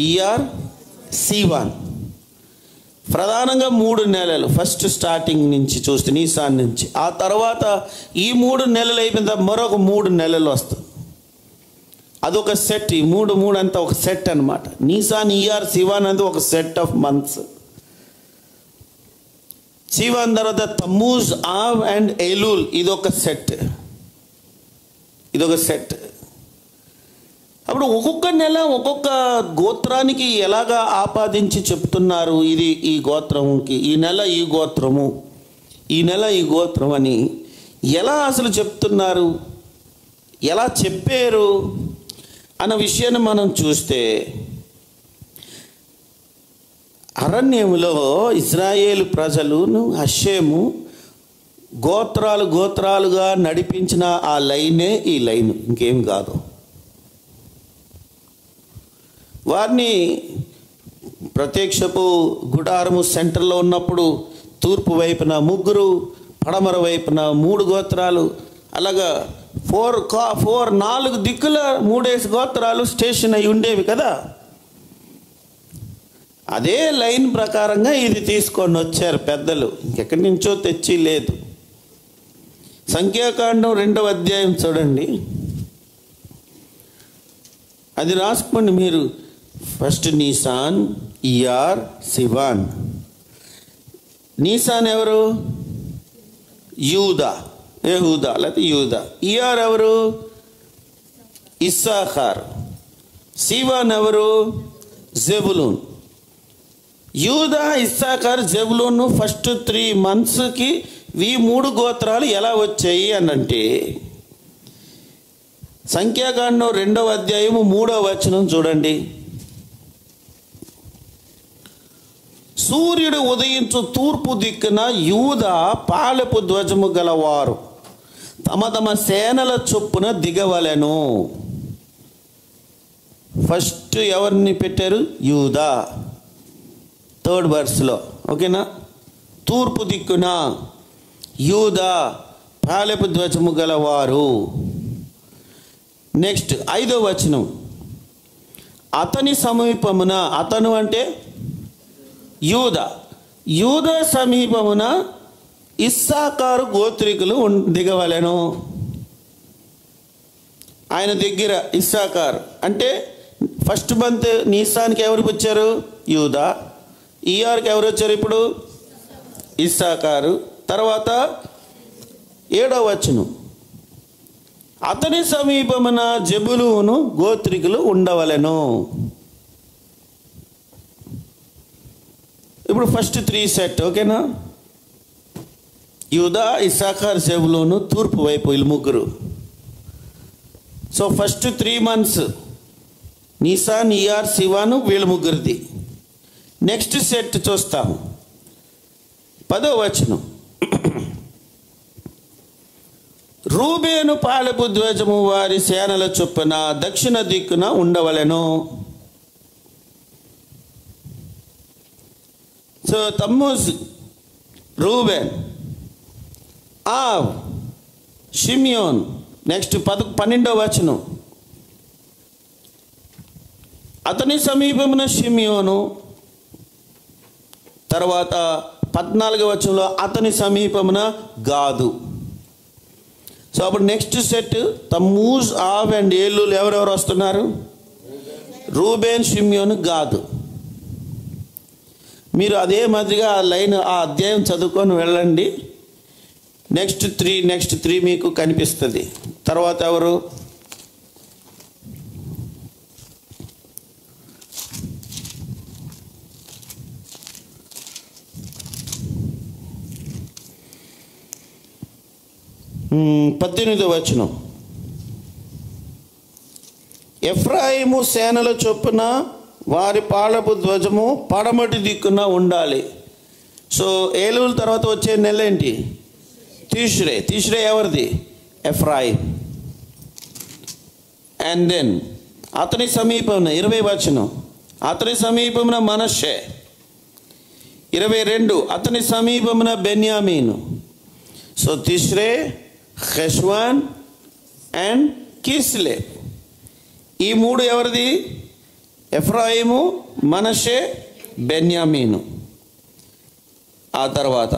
ఇయార్, సివాన్, ప్రధానంగా 3 నెలలు. ఫస్ట్ స్టార్టింగ్ నుంచి చూస్తే నీసాన్ నుంచి, ఆ తర్వాత ఈ 3 నెలలు అయిపోయిన మరొక 3 నెలలు వస్తుంది. అదొక సెట్. ఈ 3 అంతా ఒక సెట్ అనమాట. నీసాన్, ఇయార్, సివాన్ అనేది ఒక సెట్ ఆఫ్ మంత్స్. సివాన్ తర్వాత తమ్మూజ్, ఆవ్ అండ్ ఎలూల్, ఇదొక సెట్. అప్పుడు ఒక్కొక్క నెల ఒక్కొక్క గోత్రానికి ఎలాగా ఆపాదించి చెప్తున్నారు. ఇది ఈ గోత్రంకి, ఈ నెల ఈ గోత్రము, ఈ నెల ఈ గోత్రం అని ఎలా అసలు చెప్తున్నారు, ఎలా చెప్పారు అన్న విషయాన్ని మనం చూస్తే, అరణ్యములో ఇశ్రాయేలు ప్రజలును హషేము గోత్రాలుగా నడిపించిన ఆ లైనే ఈ లైన్, ఇంకేం కాదు. వారిని ప్రత్యక్షపు గుడారము సెంటర్లో ఉన్నప్పుడు తూర్పు వైపున 3, పడమర వైపున 3 గోత్రాలు, అలాగా 4 దిక్కుల 3 గోత్రాలు స్టేషన్ అయి ఉండేవి కదా. అదే లైన్ ప్రకారంగా ఇది తీసుకొని వచ్చారు పెద్దలు, ఇంకెక్కడి నుంచో తెచ్చి లేదు. సంఖ్యాకాండం 2వ అధ్యాయం చూడండి, అది రాసుకోండి మీరు. First Nisan, Iyar, Sivan. Nisan ఎవరు? యూదా. యెహూదా లేకపోతే యూదా. ఇయార్ ఎవరు? ఇస్సాఖార్. సీవాన్ ఎవరు? జెబులూన్. యూదా, ఇస్సాఖార్, జెబులూన్ ఫస్ట్ 3 monthsకి ఈ 3 గోత్రాలు ఎలా వచ్చాయి అని అంటే సంఖ్యాకాండం 2వ అధ్యాయము 3వ వచనం చూడండి. సూర్యుడు ఉదయించు తూర్పు దిక్కున యూదా పాలెపు ధ్వజము గలవారు తమ తమ సేనల చొప్పున దిగవలెను. ఫస్ట్ ఎవరిని పెట్టారు? యూదా. 3rd verseలో, ఓకేనా? తూర్పు దిక్కున యూదా పాలెపు ధ్వజము గలవారు. నెక్స్ట్ 5వ వచనం, అతని సమీపమున, అతను అంటే యూదా, యూదా సమీపమున ఇస్సాకారు గోత్రికులు దిగవలెను. ఆయన దగ్గర ఇస్సాకారు అంటే ఫస్ట్ మంత్ నీసానికి ఎవరు వచ్చారు? యూదా. ఇయార్కి ఎవరు వచ్చారు ఇప్పుడు? ఇస్సాకారు. తర్వాత 7వ వచనం, అతని సమీపమున జెబులూను గోత్రికులు ఉండవలెను. ఇప్పుడు ఫస్ట్ 3 సెట్, ఓకేనా? యూదా, ఇస్సాకార్, జెబులూను తూర్పు వైపు వీళ్ళు ముగ్గురు. సో ఫస్ట్ 3 months నీసాన్, ఇయార్, సివాను వీళ్ళ ముగ్గురిది. నెక్స్ట్ సెట్ చూస్తాము. 10వ వచనం, రూబేను పాలెపు ధ్వజము వారి సేనల చొప్పున దక్షిణ దిక్కున ఉండవలెను. సో తమ్మూజ్, రూబేన్, ఆవ్, షిమియోన్. నెక్స్ట్ 12వ వచనం, అతని సమీపమున షిమియోను. తర్వాత 14వ వచనంలో అతని సమీపమున గాదు. సో అప్పుడు నెక్స్ట్ సెట్ తమ్మూజ్, ఆవ్ అండ్ ఏలూలు ఎవరెవరు వస్తున్నారు? రూబేన్, షిమియోను, గాదు. మీరు అదే మాదిరిగా ఆ లైన్, ఆ అధ్యాయం చదువుకొని వెళ్ళండి. నెక్స్ట్ 3 మీకు కనిపిస్తుంది. తర్వాత ఎవరు? పద్దెనిమిదవ వచనం, ఎఫ్రాయిము సేనల చొప్పున వారి పాలపు ధ్వజము పడమటి దిక్కున ఉండాలి. సో ఏలూరు తర్వాత వచ్చే నెల ఏంటి? తీష్రే. తీష్రే ఎవరిది? ఎఫ్రాయిం. అండ్ దెన్ అతని సమీపమున 20వ వచనం, అతని సమీపమున మనష్షే. 22 అతని సమీపమున బెన్యామీను. So Tishrei, Heshvan and Kislev. ఈ 3 ఎవరిది? ఎఫ్రాయిము, మనష్షే, బెన్యామీను. ఆ తర్వాత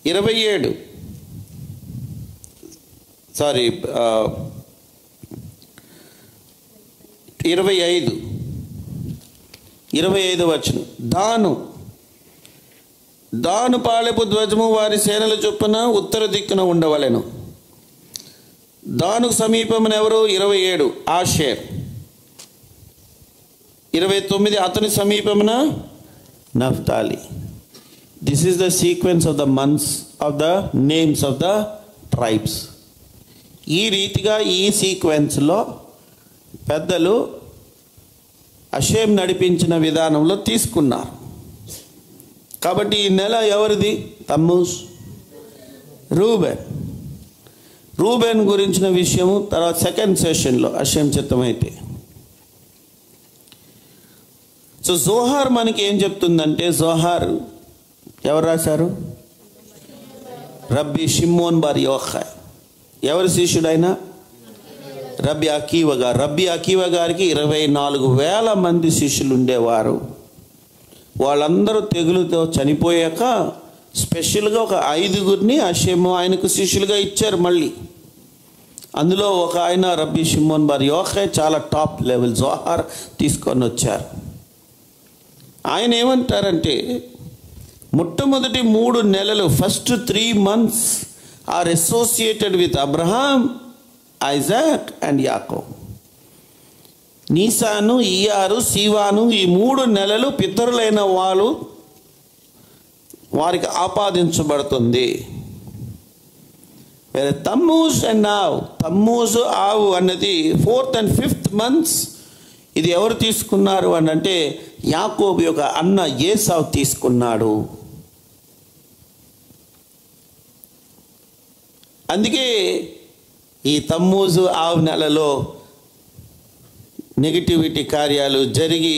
25 వచనం, దాను పాలెపు ధ్వజము వారి సేనల చొప్పున ఉత్తర దిక్కున ఉండవలెను. దానుకు సమీపమున ఎవరు? 27 ఆషేర్. 29 అతని సమీపమున Naphtali. This is the sequence of the months of the names of the tribes. ఈ రీతిగా ఈ సీక్వెన్స్లో పెద్దలు హషేం నడిపించిన విధానంలో తీసుకున్నారు. కాబట్టి ఈ నెల ఎవరిది? తమ్మూజ్. రూబెన్. రూబెన్ గురించిన విషయము తర్వాత 2nd సెషన్లో హషేం చిత్తమైతే. సో జోహార్ మనకి ఏం చెప్తుందంటే, జోహార్ ఎవరు రాశారు? రబ్బీ షిమ్మోన్ బార్ యోఖాయ్. ఎవరి శిష్యుడైనా? రబ్బీ అకీవ గారు. రబ్బీ అకీవ గారికి 24,000 మంది శిష్యులు ఉండేవారు. వాళ్ళందరూ తెగులుతో చనిపోయాక స్పెషల్గా ఒక 5గురిని హషేము ఆయనకు శిష్యులుగా ఇచ్చారు. మళ్ళీ అందులో ఒక ఆయన రబ్బీ షిమ్మోన్ బార్ యోఖాయ్, చాలా టాప్ లెవెల్ జోహార్ తీసుకొని వచ్చారు. ఆయన ఏమంటారంటే, మొట్టమొదటి 3 నెలలు first 3 months are associated with Abraham, Isaac and Jacob. Nisan, Iyar, Sivan ఈ 3 నెలలు పితరులైన వారికి ఆపాదించబడుతుంది. తమ్మూజ్ అండ్ ఆవ్, తమ్మూజు ఆవు అన్నది 4th and 5th months. ఇది ఎవరు తీసుకున్నారు అని అంటే యాకోబు యొక్క అన్న ఏసావు తీసుకున్నాడు. అందుకే ఈ తమ్మూజు ఆవు నెలలో నెగిటివిటీ కార్యాలు జరిగి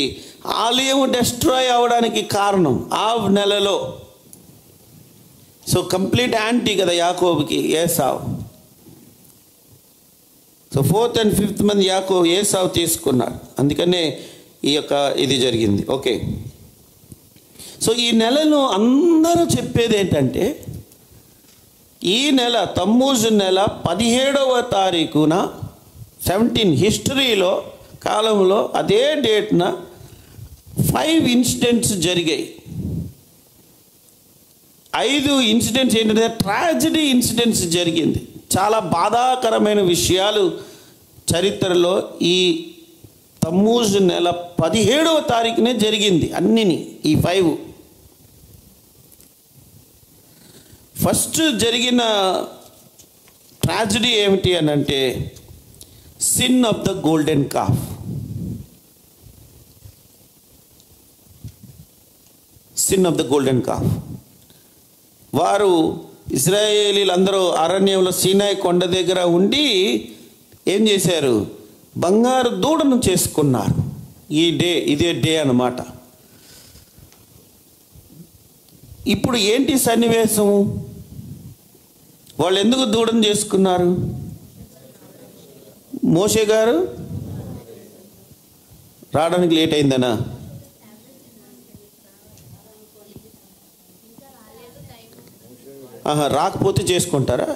ఆలయం డెస్ట్రాయ్ అవడానికి కారణం ఆవ్ నెలలో. సో కంప్లీట్ యాంటీ కదా యాకోబుకి ఏసావు. So 4th and 5th month ఏసావు తీసుకున్నాడు. అందుకనే ఈ యొక్క ఇది జరిగింది. ఓకే, సో ఈ నెలలో అందరూ చెప్పేది ఏంటంటే ఈ నెల తమ్మూజు నెల 17వ తారీఖున 17 హిస్టరీలో కాలంలో అదే డేట్న 5 ఇన్సిడెంట్స్ జరిగాయి. 5 ఇన్సిడెంట్స్ ఏంటంటే ట్రాజడీ ఇన్సిడెంట్స్ జరిగింది. చాలా బాధాకరమైన విషయాలు చరిత్రలో ఈ తమ్మూజు నెల 17వ తారీఖునే జరిగింది. అన్నిని ఈ 5 ఫస్ట్ జరిగిన ట్రాజడీ ఏమిటి అని అంటే sin of the golden calf. Sin of the golden calf. వారు ఇశ్రాయేలీలందరూ అరణ్యంలో సీనాయి కొండ దగ్గర ఉండి ఏం చేశారు? బంగారు దూడను చేసుకున్నారు. ఇదే డే అన్నమాట. ఇప్పుడు ఏంటి సన్నివేశం? వాళ్ళు ఎందుకు దూడను చేసుకున్నారు? మోషే గారు రావడానికి లేట్ అయిందనా? రాకపోతే చేసుకుంటారా?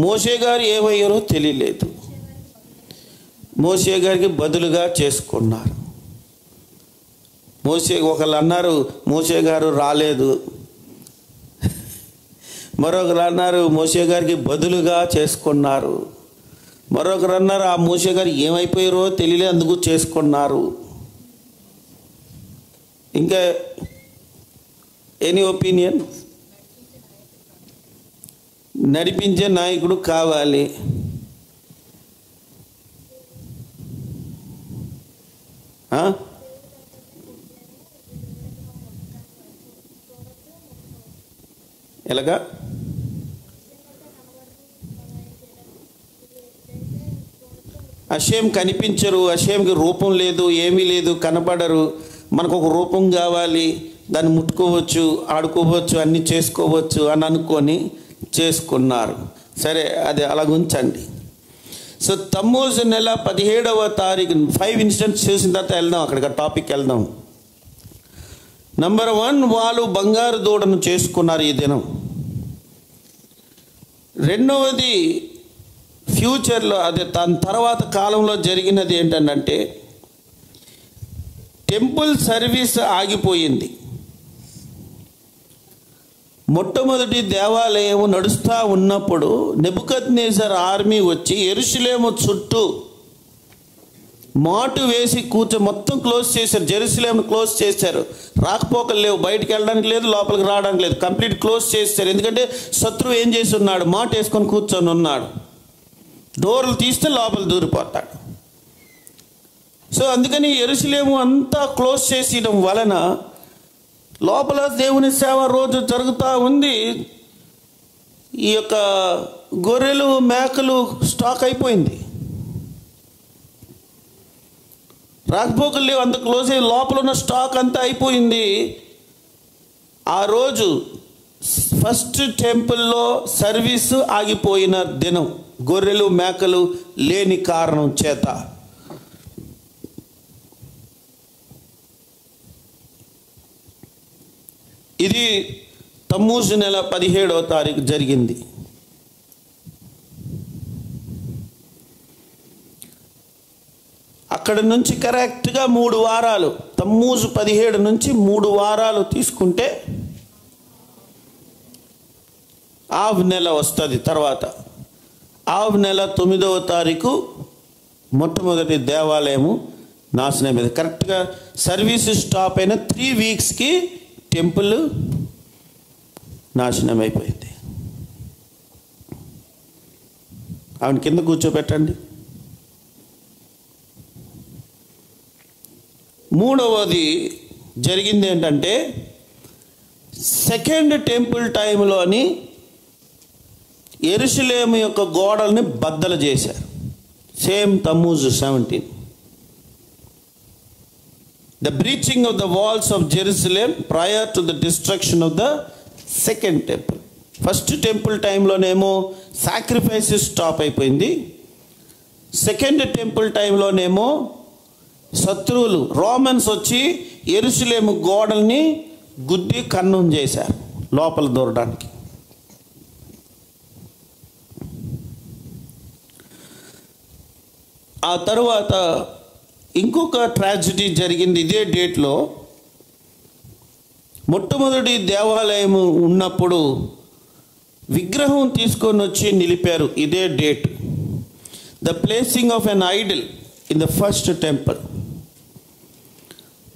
మోషే గారు ఏమయ్యారో తెలియలేదు. మోషే గారికి బదులుగా చేసుకున్నారు. ఒకళ్ళు అన్నారు మోషే గారు రాలేదు, మరొకరు అన్నారు మోషే గారికి బదులుగా చేసుకున్నారు, మరొకరు అన్నారు ఆ మోషే గారు ఏమైపోయారో తెలియలేదు అందుకు చేసుకున్నారు. ఇంకా ఎనీ ఒపీనియన్? నడిపించే నాయకుడు కావాలి. ఎలాగా? అషేమ్ కనిపించరు, అషేమ్కి రూపం లేదు, ఏమీ లేదు, కనబడరు. మనకు ఒక రూపం కావాలి, దాన్ని ముట్టుకోవచ్చు, ఆడుకోవచ్చు, అన్నీ చేసుకోవచ్చు అని అనుకొని చేసుకున్నారు. సరే, అది అలాగ ఉంచండి. సో తమ్మూజు నెల 17వ తారీఖు 5 ఇన్సిడెంట్స్ చూసిన తర్వాత వెళ్దాం, అక్కడికి టాపిక్ వెళ్దాం. నంబర్ 1, వాళ్ళు బంగారు దూడను చేసుకున్నారు ఈ దినం. రెండవది ఫ్యూచర్లో అదే తన తర్వాత కాలంలో జరిగినది ఏంటంటే టెంపుల్ సర్వీస్ ఆగిపోయింది. మొట్టమొదటి దేవాలయం నడుస్తూ ఉన్నప్పుడు నెబుకద్నెజర్ ఆర్మీ వచ్చి యెరూషలేము చుట్టూ మాటు వేసి మొత్తం క్లోజ్ చేశారు. జెరూసలేంను క్లోజ్ చేశారు. రాకపోకలు లేవు, బయటికి వెళ్ళడానికి లేదు, లోపలికి రావడానికి లేదు, కంప్లీట్ క్లోజ్ చేశారు. ఎందుకంటే శత్రువు ఏం చేసి ఉన్నాడు? మాట వేసుకొని కూర్చొని ఉన్నాడు. డోర్లు తీస్తే లోపల దూరిపోతాడు. సో అందుకని యెరూషలేము అంతా క్లోజ్ చేసేయడం వలన లోపల దేవుని సేవ రోజు జరుగుతూ ఉంది. ఈ యొక్క గొర్రెలు మేకలు స్టాక్ అయిపోయింది, రాకపోకలు లేవు, అంత క్లోజ్ అయ్యి లోపల ఉన్న స్టాక్ అంతా అయిపోయింది. ఆ రోజు ఫస్ట్ టెంపుల్లో సర్వీసు ఆగిపోయిన దినం, గొర్రెలు మేకలు లేని కారణం చేత. ఇది తమ్మూజు నెల 17వ తారీఖు జరిగింది. అక్కడ నుంచి కరెక్ట్గా 3 వారాలు, తమ్మూజు 17 నుంచి 3 వారాలు తీసుకుంటే ఆవ్ నెల వస్తుంది. తర్వాత ఆవ్ నెల 9వ తారీఖు మొట్టమొదటి దేవాలయము నాశనం అయింది. కరెక్ట్గా సర్వీస్ స్టాప్ అయిన 3 వీక్స్కి టెంపుల్ నాశనం అయిపోయింది. ఆవిడ కింద కూర్చోబెట్టండి. మూడవది జరిగింది ఏంటంటే, సెకండ్ టెంపుల్ టైంలోని యెరూషలేము యొక్క గోడల్ని బద్దలు చేశారు. Same తమ్మూజ్ 17. The breaching of the walls of Jerusalem prior to the destruction of the second temple. First temple టైంలోనేమో సాక్రిఫైసెస్ స్టాప్ అయిపోయింది. సెకండ్ టెంపుల్ టైంలోనేమో శత్రువులు రోమన్స్ వచ్చి యెరూషలేము గోడల్ని గుద్ది కన్నం చేశారు లోపల దూరడానికి. ఆ తరువాత ఇంకొక ట్రాజడీ జరిగింది ఇదే డేట్లో. మొట్టమొదటి దేవాలయం ఉన్నప్పుడు విగ్రహం తీసుకొని వచ్చి నిలిపారు. ఇదే date. The placing of N Idol in the first temple.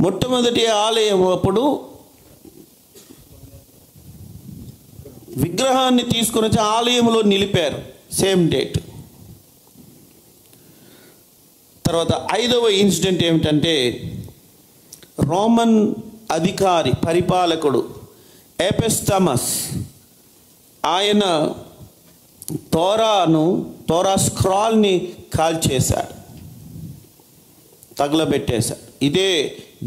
మొట్టమొదటి ఆలయం అప్పుడు విగ్రహాన్ని తీసుకొని వచ్చి ఆలయంలో నిలిపారు. Same date. తర్వాత 5వ ఇన్సిడెంట్ ఏమిటంటే, రోమన్ అధికారి పరిపాలకుడు ఎపిస్టమస్ ఆయన తోరా స్క్రాల్ని కాల్చేశాడు, తగలబెట్టేశాడు. ఇదే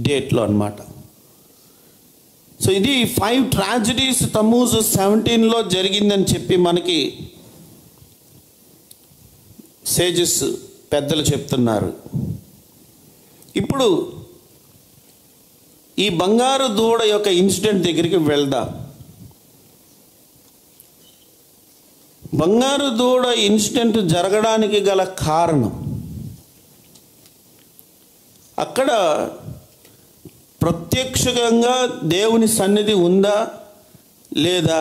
డేట్లో అన్నమాట. సో ఇది 5 ట్రాజడీస్ తమ్మూజ్ 17లో జరిగిందని చెప్పి మనకి సేజెస్ పెద్దలు చెప్తున్నారు. ఇప్పుడు ఈ బంగారు దూడ యొక్క ఇన్సిడెంట్ దగ్గరికి వెళ్దాం. బంగారు దూడ ఇన్సిడెంట్ జరగడానికి గల కారణం, అక్కడ ప్రత్యక్షంగా దేవుని సన్నిధి ఉందా లేదా?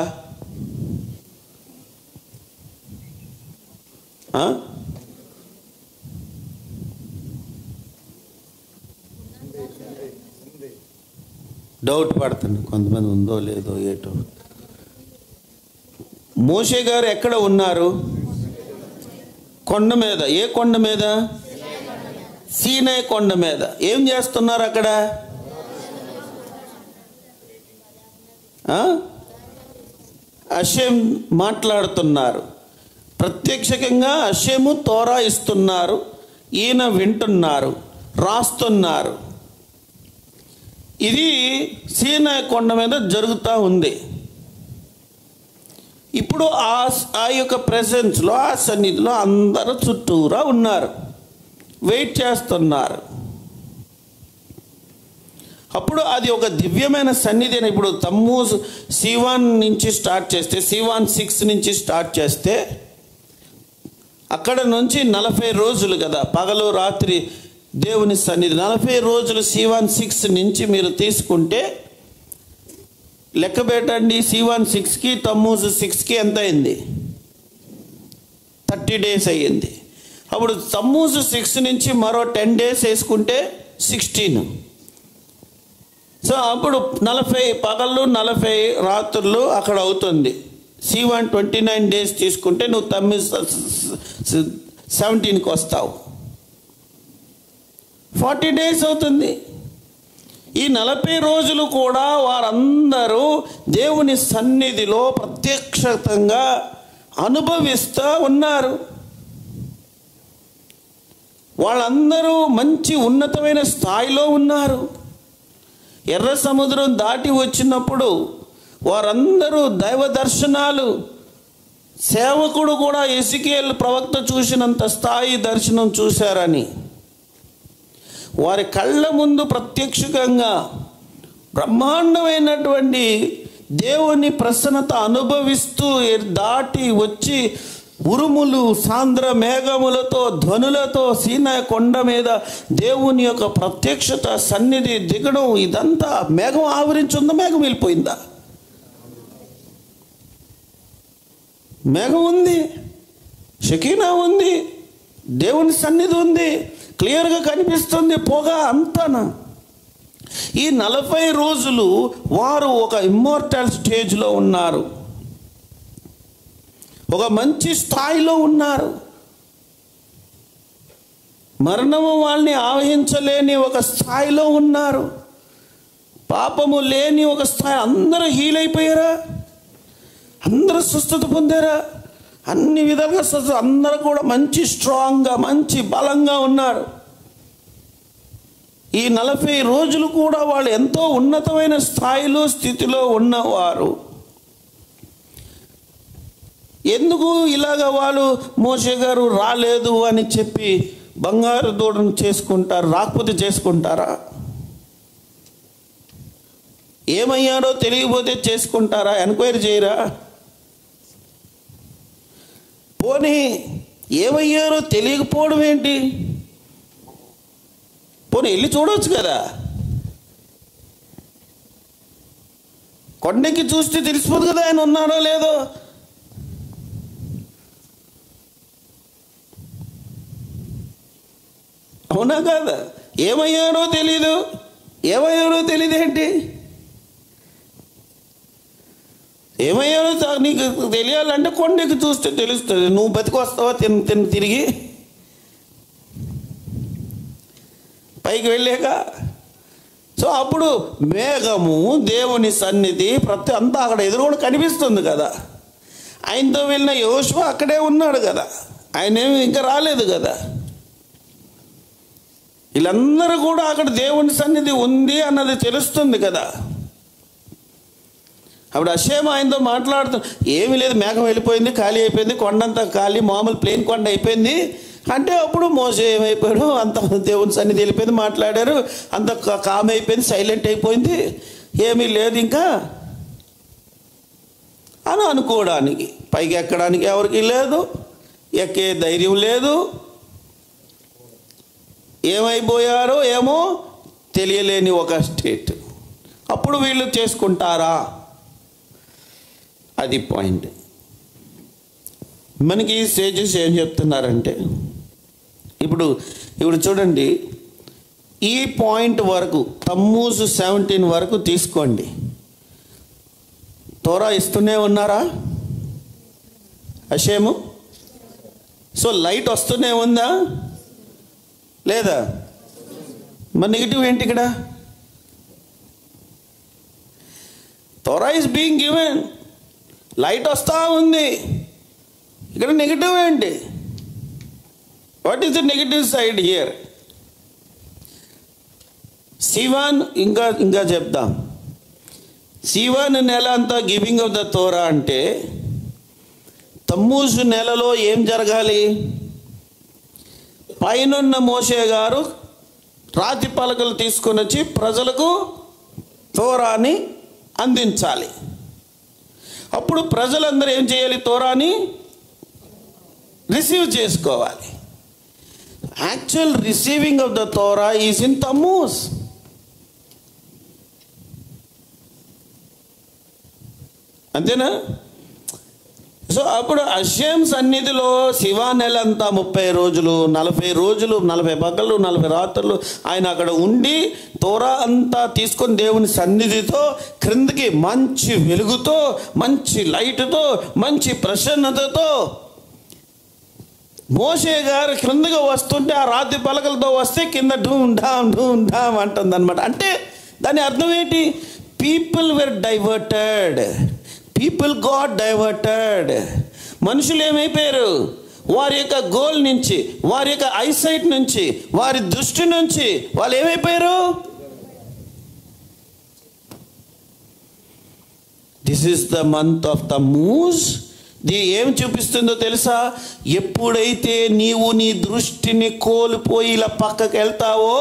డౌట్ పడుతుంది కొంతమంది, ఉందో లేదో ఏటో. మోషే గారు ఎక్కడ ఉన్నారు? కొండ మీద. ఏ కొండ మీద? సీనాయి కొండ మీద. ఏం చేస్తున్నారు అక్కడ? హషేం మాట్లాడుతున్నారు. ప్రత్యక్షంగా హషేము తోరా ఇస్తున్నారు, ఈయన వింటున్నారు, రాస్తున్నారు. ఇది సీనాయి కొండ మీద జరుగుతూ ఉంది. ఇప్పుడు ఆ యొక్క ప్రెసెన్స్లో, ఆ సన్నిధిలో అందరూ చుట్టూరా ఉన్నారు, వెయిట్ చేస్తున్నారు. అప్పుడు అది ఒక దివ్యమైన సన్నిధి. ఇప్పుడు తమ్మూజ్ సివాన్ నుంచి స్టార్ట్ చేస్తే, సివాన్ 6 నుంచి స్టార్ట్ చేస్తే, అక్కడ నుంచి 40 రోజులు కదా, పగలు రాత్రి దేవుని సన్నిధి. 40 రోజులు సివాన్ 6 నుంచి మీరు తీసుకుంటే లెక్క పెట్టండి. సివాన్ 6కి తమ్మూజ్ 6కి ఎంత అయింది? 30 days అయ్యింది. అప్పుడు తమ్మూజ్ 6 నుంచి మరో 10 days వేసుకుంటే 16. సో అప్పుడు 40 పగళ్ళు 40 రాత్రులు అక్కడ అవుతుంది. సివాన్ 29 days తీసుకుంటే నువ్వు తమ్మూజ్ 17కి వస్తావు. 40 days అవుతుంది. ఈ 40 రోజులు కూడా వారందరూ దేవుని సన్నిధిలో ప్రత్యక్షంగా అనుభవిస్తూ ఉన్నారు. వాళ్ళందరూ మంచి ఉన్నతమైన స్థాయిలో ఉన్నారు. ఎర్ర సముద్రం దాటి వచ్చినప్పుడు వారందరూ దైవ దర్శనాలు, సేవకుడు కూడా ఎజికేల్ ప్రవక్త చూసినంత స్థాయి దర్శనం చూశారని వారి కళ్ళ ముందు ప్రత్యక్షంగా బ్రహ్మాండమైనటువంటి దేవుని ప్రసన్నత అనుభవిస్తూ దాటి వచ్చి ఉరుములు, సాంద్ర మేఘములతో, ధ్వనులతో సీనాయి కొండ మీద దేవుని యొక్క ప్రత్యక్షత సన్నిధి దిగడం, ఇదంతా మేఘం ఆవరించుందా? మేఘం వెళ్ళిపోయిందా? మేఘం ఉంది, షకీనా ఉంది, దేవుని సన్నిధి ఉంది, క్లియర్గా కనిపిస్తుంది పొగ అంతానా. ఈ 40 రోజులు వారు ఒక ఇమ్మోర్టల్ స్టేజ్లో ఉన్నారు, ఒక మంచి స్థాయిలో ఉన్నారు. మరణము వాళ్ళని ఆవహించలేని ఒక స్థాయిలో ఉన్నారు, పాపము లేని ఒక స్థాయి. అందరూ హీల్ అయిపోయారా? అందరూ స్వస్థత పొందారా? అన్ని విధాలుగా స్వస్థత. అందరూ కూడా మంచి స్ట్రాంగ్గా, మంచి బలంగా ఉన్నారు. ఈ 40 రోజులు కూడా వాళ్ళు ఎంతో ఉన్నతమైన స్థాయిలో, స్థితిలో ఉన్నవారు. ఎందుకు ఇలాగ వాళ్ళు మోషే గారు రాలేదు అని చెప్పి బంగారు దూడను చేసుకుంటారు? రాకపోతే చేసుకుంటారా? ఏమయ్యారో తెలియకపోతే చేసుకుంటారా? ఎంక్వైరీ చేయరా? పోనీ ఏమయ్యారో తెలియకపోవడం ఏంటి? పోనీ వెళ్ళి చూడవచ్చు కదా. కొండకి చూస్తే తెలిసిపోదు కదా ఆయన ఉన్నారో లేదో. అవునా కాదా? ఏమయ్యారో తెలీదు. ఏమయ్యారో తెలియదేంటి? ఏమయ్యారో నీకు తెలియాలంటే కొండకి చూస్తే తెలుస్తుంది. నువ్వు బతికొస్తావా తిరిగి పైకి వెళ్ళాక? సో అప్పుడు మేఘము, దేవుని సన్నిధి ప్రతి అంతా అక్కడ ఎదురు కనిపిస్తుంది కదా. ఆయనతో వెళ్ళిన యోషువ అక్కడే ఉన్నాడు కదా, ఆయనేమి ఇంకా రాలేదు కదా. వీళ్ళందరూ కూడా అక్కడ దేవుని సన్నిధి ఉంది అన్నది తెలుస్తుంది కదా. అప్పుడు హషేమ ఆయనతో మాట్లాడుతూ, ఏమీ లేదు, మేఘం వెళ్ళిపోయింది, ఖాళీ అయిపోయింది, కొండంతా ఖాళీ, మామూలు ప్లేన్ కొండ అయిపోయింది అంటే అప్పుడు మోసే ఏమైపోయాడు, అంత దేవుని సన్నిధి వెళ్ళిపోయింది, మాట్లాడారు, అంత కామ్ అయిపోయింది, సైలెంట్ అయిపోయింది, ఏమీ లేదు ఇంకా అని అనుకోవడానికి, పైకి ఎక్కడానికి ఎవరికి లేదు, ఎక్కే ధైర్యం లేదు. ఏమైపోయారో ఏమో తెలియలేని ఒక స్టేట్. అప్పుడు వీళ్ళు చేసుకుంటారా? అది పాయింట్. మనకి ఈ స్టేజెస్ ఏం చెప్తున్నారంటే, ఇప్పుడు చూడండి, ఈ పాయింట్ వరకు తమ్మూజు 17 వరకు తీసుకోండి. తోరా ఇస్తూనే ఉన్నారా హషేము? సో లైట్ వస్తూనే ఉందా లేదా? మరి నెగిటివ్ ఏంటి ఇక్కడ? తోరా ఈస్ బీయింగ్ గివెన్, లైట్ వస్తూ ఉంది, ఇక్కడ నెగిటివ్ ఏంటి? What is the negative side here? Siwan ఇంకా చెప్దాం. సివాన్ నెల అంతా గివింగ్ ఆఫ్ ద తోరా అంటే, తమ్మూజు నెలలో ఏం జరగాలి? పైనున్న మోషే గారు రాతి పలకలు తీసుకొని వచ్చి ప్రజలకు తోరాని అందించాలి. అప్పుడు ప్రజలందరూ ఏం చేయాలి? తోరాని రిసీవ్ చేసుకోవాలి. Actual receiving of the Torah is in Tammuz. అంతేనా? సో అప్పుడు హషేం సన్నిధిలో శివ నెలంతా 30 రోజులు, 40 రోజులు, 40 పగళ్ళు, 40 రాత్రులు ఆయన అక్కడ ఉండి తోరా అంతా తీసుకొని దేవుని సన్నిధితో క్రిందికి మంచి వెలుగుతో, మంచి లైట్తో, మంచి ప్రసన్నతతో మోషే గారు క్రిందగా వస్తుంటే ఆ రాతి పలకలతో వస్తే కింద ఢూమ్ ఢామ్ అంటుంది అనమాట. అంటే దాని అర్థం ఏంటి? People where diverted, people got diverted. మనుషులు ఏమైపోయారు? వారి యొక్క గోల్ నుంచి, వారి యొక్క ఐసైట్ నుంచి, వారి దృష్టి నుంచి వాళ్ళు ఏమైపోయారు? This is the month of Tammuz. ఏం చూపిస్తుందో తెలుసా? ఎప్పుడైతే నీవు నీ దృష్టిని కోల్పోయి ఇలా పక్కకి వెళ్తావో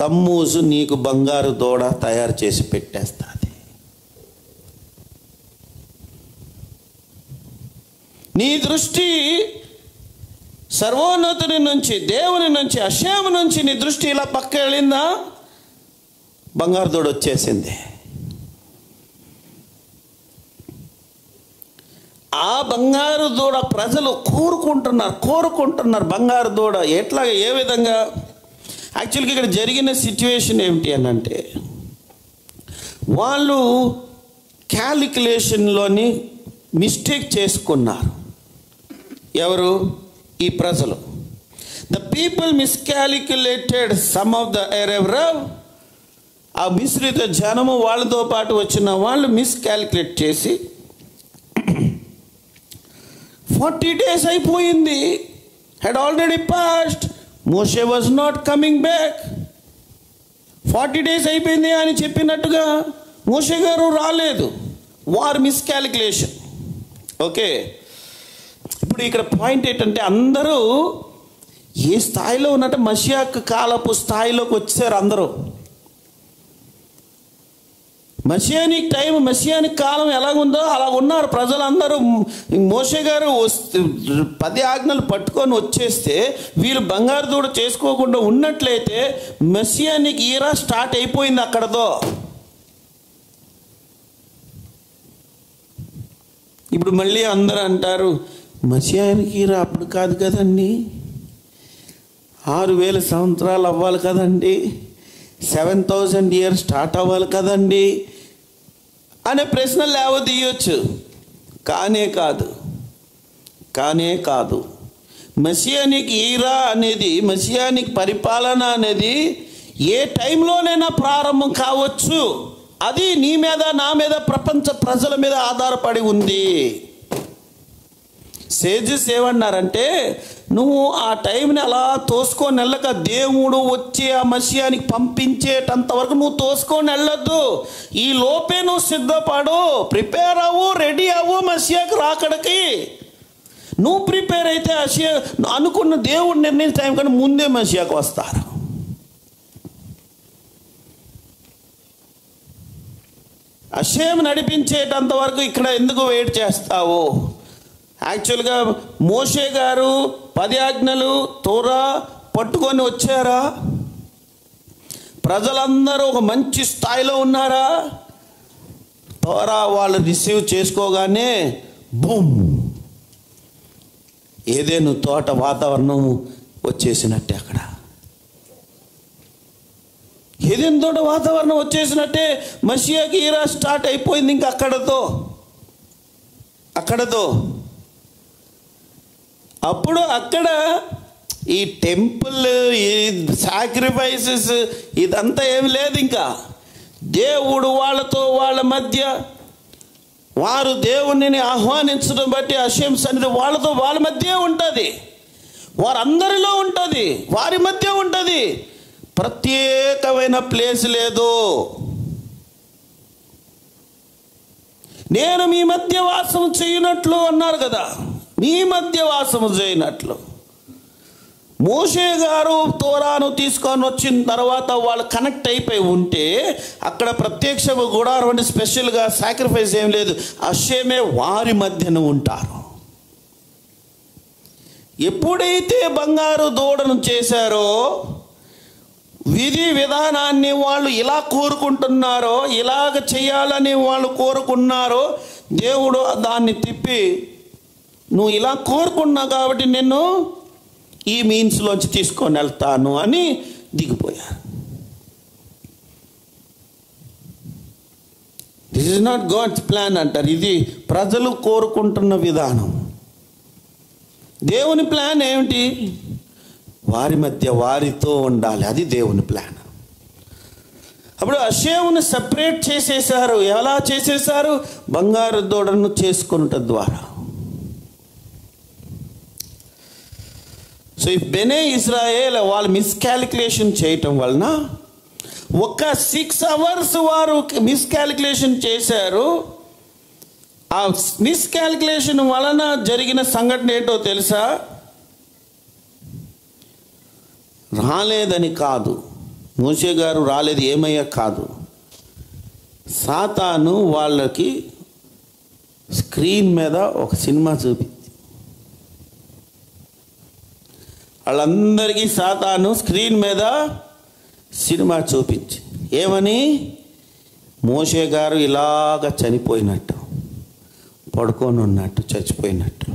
తమ్మూజు నీకు బంగారు దూడ తయారు చేసి పెట్టేస్తుంది. నీ దృష్టి సర్వోన్నతుని నుంచి, దేవుని నుంచి, హషేము నుంచి నీ దృష్టి ఇలా పక్క వెళ్ళిందా, బంగారు దూడ వచ్చేసింది. ఆ బంగారు దూడ ప్రజలు కోరుకుంటున్నారు బంగారు దూడ. ఎట్లా, ఏ విధంగా? యాక్చువల్గా ఇక్కడ జరిగిన సిచ్యువేషన్ ఏమిటి అని అంటే, వాళ్ళు క్యాలిక్యులేషన్లోని మిస్టేక్ చేసుకున్నారు. ఎవరు? ఈ ప్రజలు. The people miscalculated some of the Arab. ఆ మిశ్రిత జనము, వాళ్ళతో పాటు వచ్చిన వాళ్ళు మిస్కాలిక్యులేట్ చేసి 40 days అయిపోయింది. Had already passed. Moshe was not coming back. 40 days అయిపోయింది అని చెప్పినట్టుగా మోషే గారు రాలేదు. వారు మిస్కాలిక్యులేషన్. ఓకే, ఇప్పుడు ఇక్కడ పాయింట్ ఏంటంటే, అందరూ ఏ స్థాయిలో ఉన్నట్టు మషియాకు కాలపు స్థాయిలోకి వచ్చారు. అందరూ మషియానిక్ టైం, మషియానిక్ కాలం ఎలాగుందో అలా ఉన్నారు ప్రజలందరూ. మోషే గారు 10 ఆజ్ఞలు పట్టుకొని వచ్చేస్తే వీళ్ళు బంగారు దూడ చేసుకోకుండా ఉన్నట్లయితే మషియానిక్ ఈరా స్టార్ట్ అయిపోయింది అక్కడతో. ఇప్పుడు మళ్ళీ అందరూ అంటారు, మషియానిక్ ఈరా అప్పుడు కాదు కదండి, 6000 సంవత్సరాలు అవ్వాలి కదండి, 7000 years స్టార్ట్ అవ్వాలి కదండి అనే ప్రశ్న లేవదీయొచ్చు. కానే కాదు. మషియానిక్ ఈరా అనేది, మషియానిక్ పరిపాలన అనేది ఏ టైంలోనైనా ప్రారంభం కావచ్చు. అది నీ మీద, నా మీద, ప్రపంచ ప్రజల మీద ఆధారపడి ఉంది. సేజెస్ ఏమన్నారంటే, నువ్వు ఆ టైంని అలా తోసుకొని వెళ్ళక, దేవుడు వచ్చి ఆ మషియానికి పంపించేటంత వరకు నువ్వు తోసుకొని వెళ్ళొద్దు. ఈ లోపే నువ్వు సిద్ధపడు, ప్రిపేర్ అవ్వు, రెడీ అవ్వు మషియాకి రాకడికి. నువ్వు ప్రిపేర్ అయితే అనుకున్న దేవుడు నిర్ణయించిన టైం కన్నా ముందే మషియాకు వస్తారు. అషేమ్ నడిపించేటంత వరకు ఇక్కడ ఎందుకు వెయిట్ చేస్తావు? యాక్చువల్గా మోషే గారు 10 ఆజ్ఞలు తోరా పట్టుకొని వచ్చారా? ప్రజలందరూ ఒక మంచి స్థాయిలో ఉన్నారా? తోరా వాళ్ళు రిసీవ్ చేసుకోగానే బూమ్, ఏదేను తోట వాతావరణం వచ్చేసినట్టే. అక్కడ ఏదేను తోట వాతావరణం వచ్చేసినట్టే మషియాకి ఈరా స్టార్ట్ అయిపోయింది. ఇంకా అక్కడతో అప్పుడు అక్కడ ఈ టెంపుల్, ఈ సాక్రిఫైసెస్ ఇదంతా ఏమి లేదు. ఇంకా దేవుడు వాళ్ళతో, వాళ్ళ మధ్య వారు దేవుణ్ణి ఆహ్వానించడం బట్టి అషేమ్ సన్నిధి వాళ్ళతో, వాళ్ళ మధ్య ఉంటుంది, వారందరిలో ఉంటుంది, వారి మధ్య ఉంటుంది. ప్రత్యేకమైన ప్లేస్ లేదు. నేను మీ మధ్య వాసం చేయనట్లు అన్నారు కదా, మీ మధ్య వాసము చేయనట్లు. మోషే గారు తోరాను తీసుకొని వచ్చిన తర్వాత వాళ్ళు కనెక్ట్ అయిపోయి ఉంటే అక్కడ ప్రత్యక్ష గుడారం అంటే స్పెషల్గా సాక్రిఫైస్ ఏం లేదు. అషేమే వారి మధ్యన ఉంటారు. ఎప్పుడైతే బంగారు దూడను చేశారో, విధి విధానాన్ని వాళ్ళు ఇలా కోరుకుంటున్నారో, ఇలాగ చేయాలని వాళ్ళు కోరుకున్నారో, దేవుడు దాన్ని తిప్పి, నువ్వు ఇలా కోరుకున్నావు కాబట్టి నిన్ను ఈ మీన్స్లోంచి తీసుకొని వెళ్తాను అని దిగిపోయారు. This is not God's plan అంటారు. ఇది ప్రజలు కోరుకుంటున్న విధానం. దేవుని ప్లాన్ ఏమిటి? వారి మధ్య వారితో ఉండాలి. అది దేవుని ప్లాన్. అప్పుడు అషేమును సెపరేట్ చేసేసారు. ఎలా చేసేసారు? బంగారు దూడను చేసుకున్నట ద్వారా. సో ఈ బెనే ఇజ్రాయేల్ వాళ్ళు మిస్కాలిక్యులేషన్ చేయటం వలన ఒక 6 hours వారు మిస్కాలిక్యులేషన్ చేశారు. ఆ మిస్కాలిక్యులేషన్ వలన జరిగిన సంఘటన ఏంటో తెలుసా? రాలేదని కాదు, మోషే గారు రాలేదు ఏమయ్యా కాదు, సాతాను వాళ్ళకి స్క్రీన్ మీద ఒక సినిమా చూపించి, వాళ్ళందరికీ సాతాను స్క్రీన్ మీద సినిమా చూపించి ఏమని? మోషే గారు ఇలాగ చనిపోయినట్టు, పడుకొని ఉన్నట్టు, చచ్చిపోయినట్టు.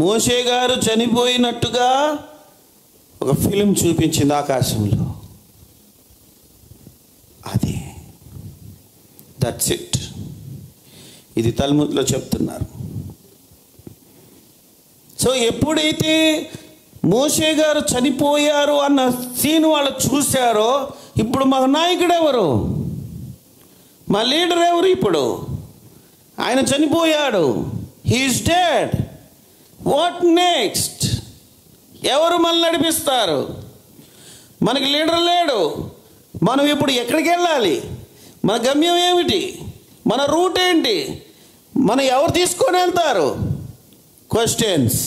మోషే గారు చనిపోయినట్టుగా ఒక ఫిలిం చూపించింది ఆకాశంలో. అది దట్స్ ఇట్. ఇది తల్ముద్లో చెప్తున్నారు. సో ఎప్పుడైతే మోషే గారు చనిపోయారు అన్న సీన్ వాళ్ళు చూశారో, ఇప్పుడు మా నాయకుడు ఎవరు, మా లీడర్ ఎవరు? ఇప్పుడు ఆయన చనిపోయాడు, హీఈస్ డెడ్. What next? ఎవరు మనల్ని నడిపిస్తారు? మనకి లీడర్ లేడు. మనం ఇప్పుడు ఎక్కడికి వెళ్ళాలి? మన గమ్యం ఏమిటి? మన రూట్ ఏంటి? మనం ఎవరు తీసుకొని వెళ్తారు? క్వశ్చన్స్,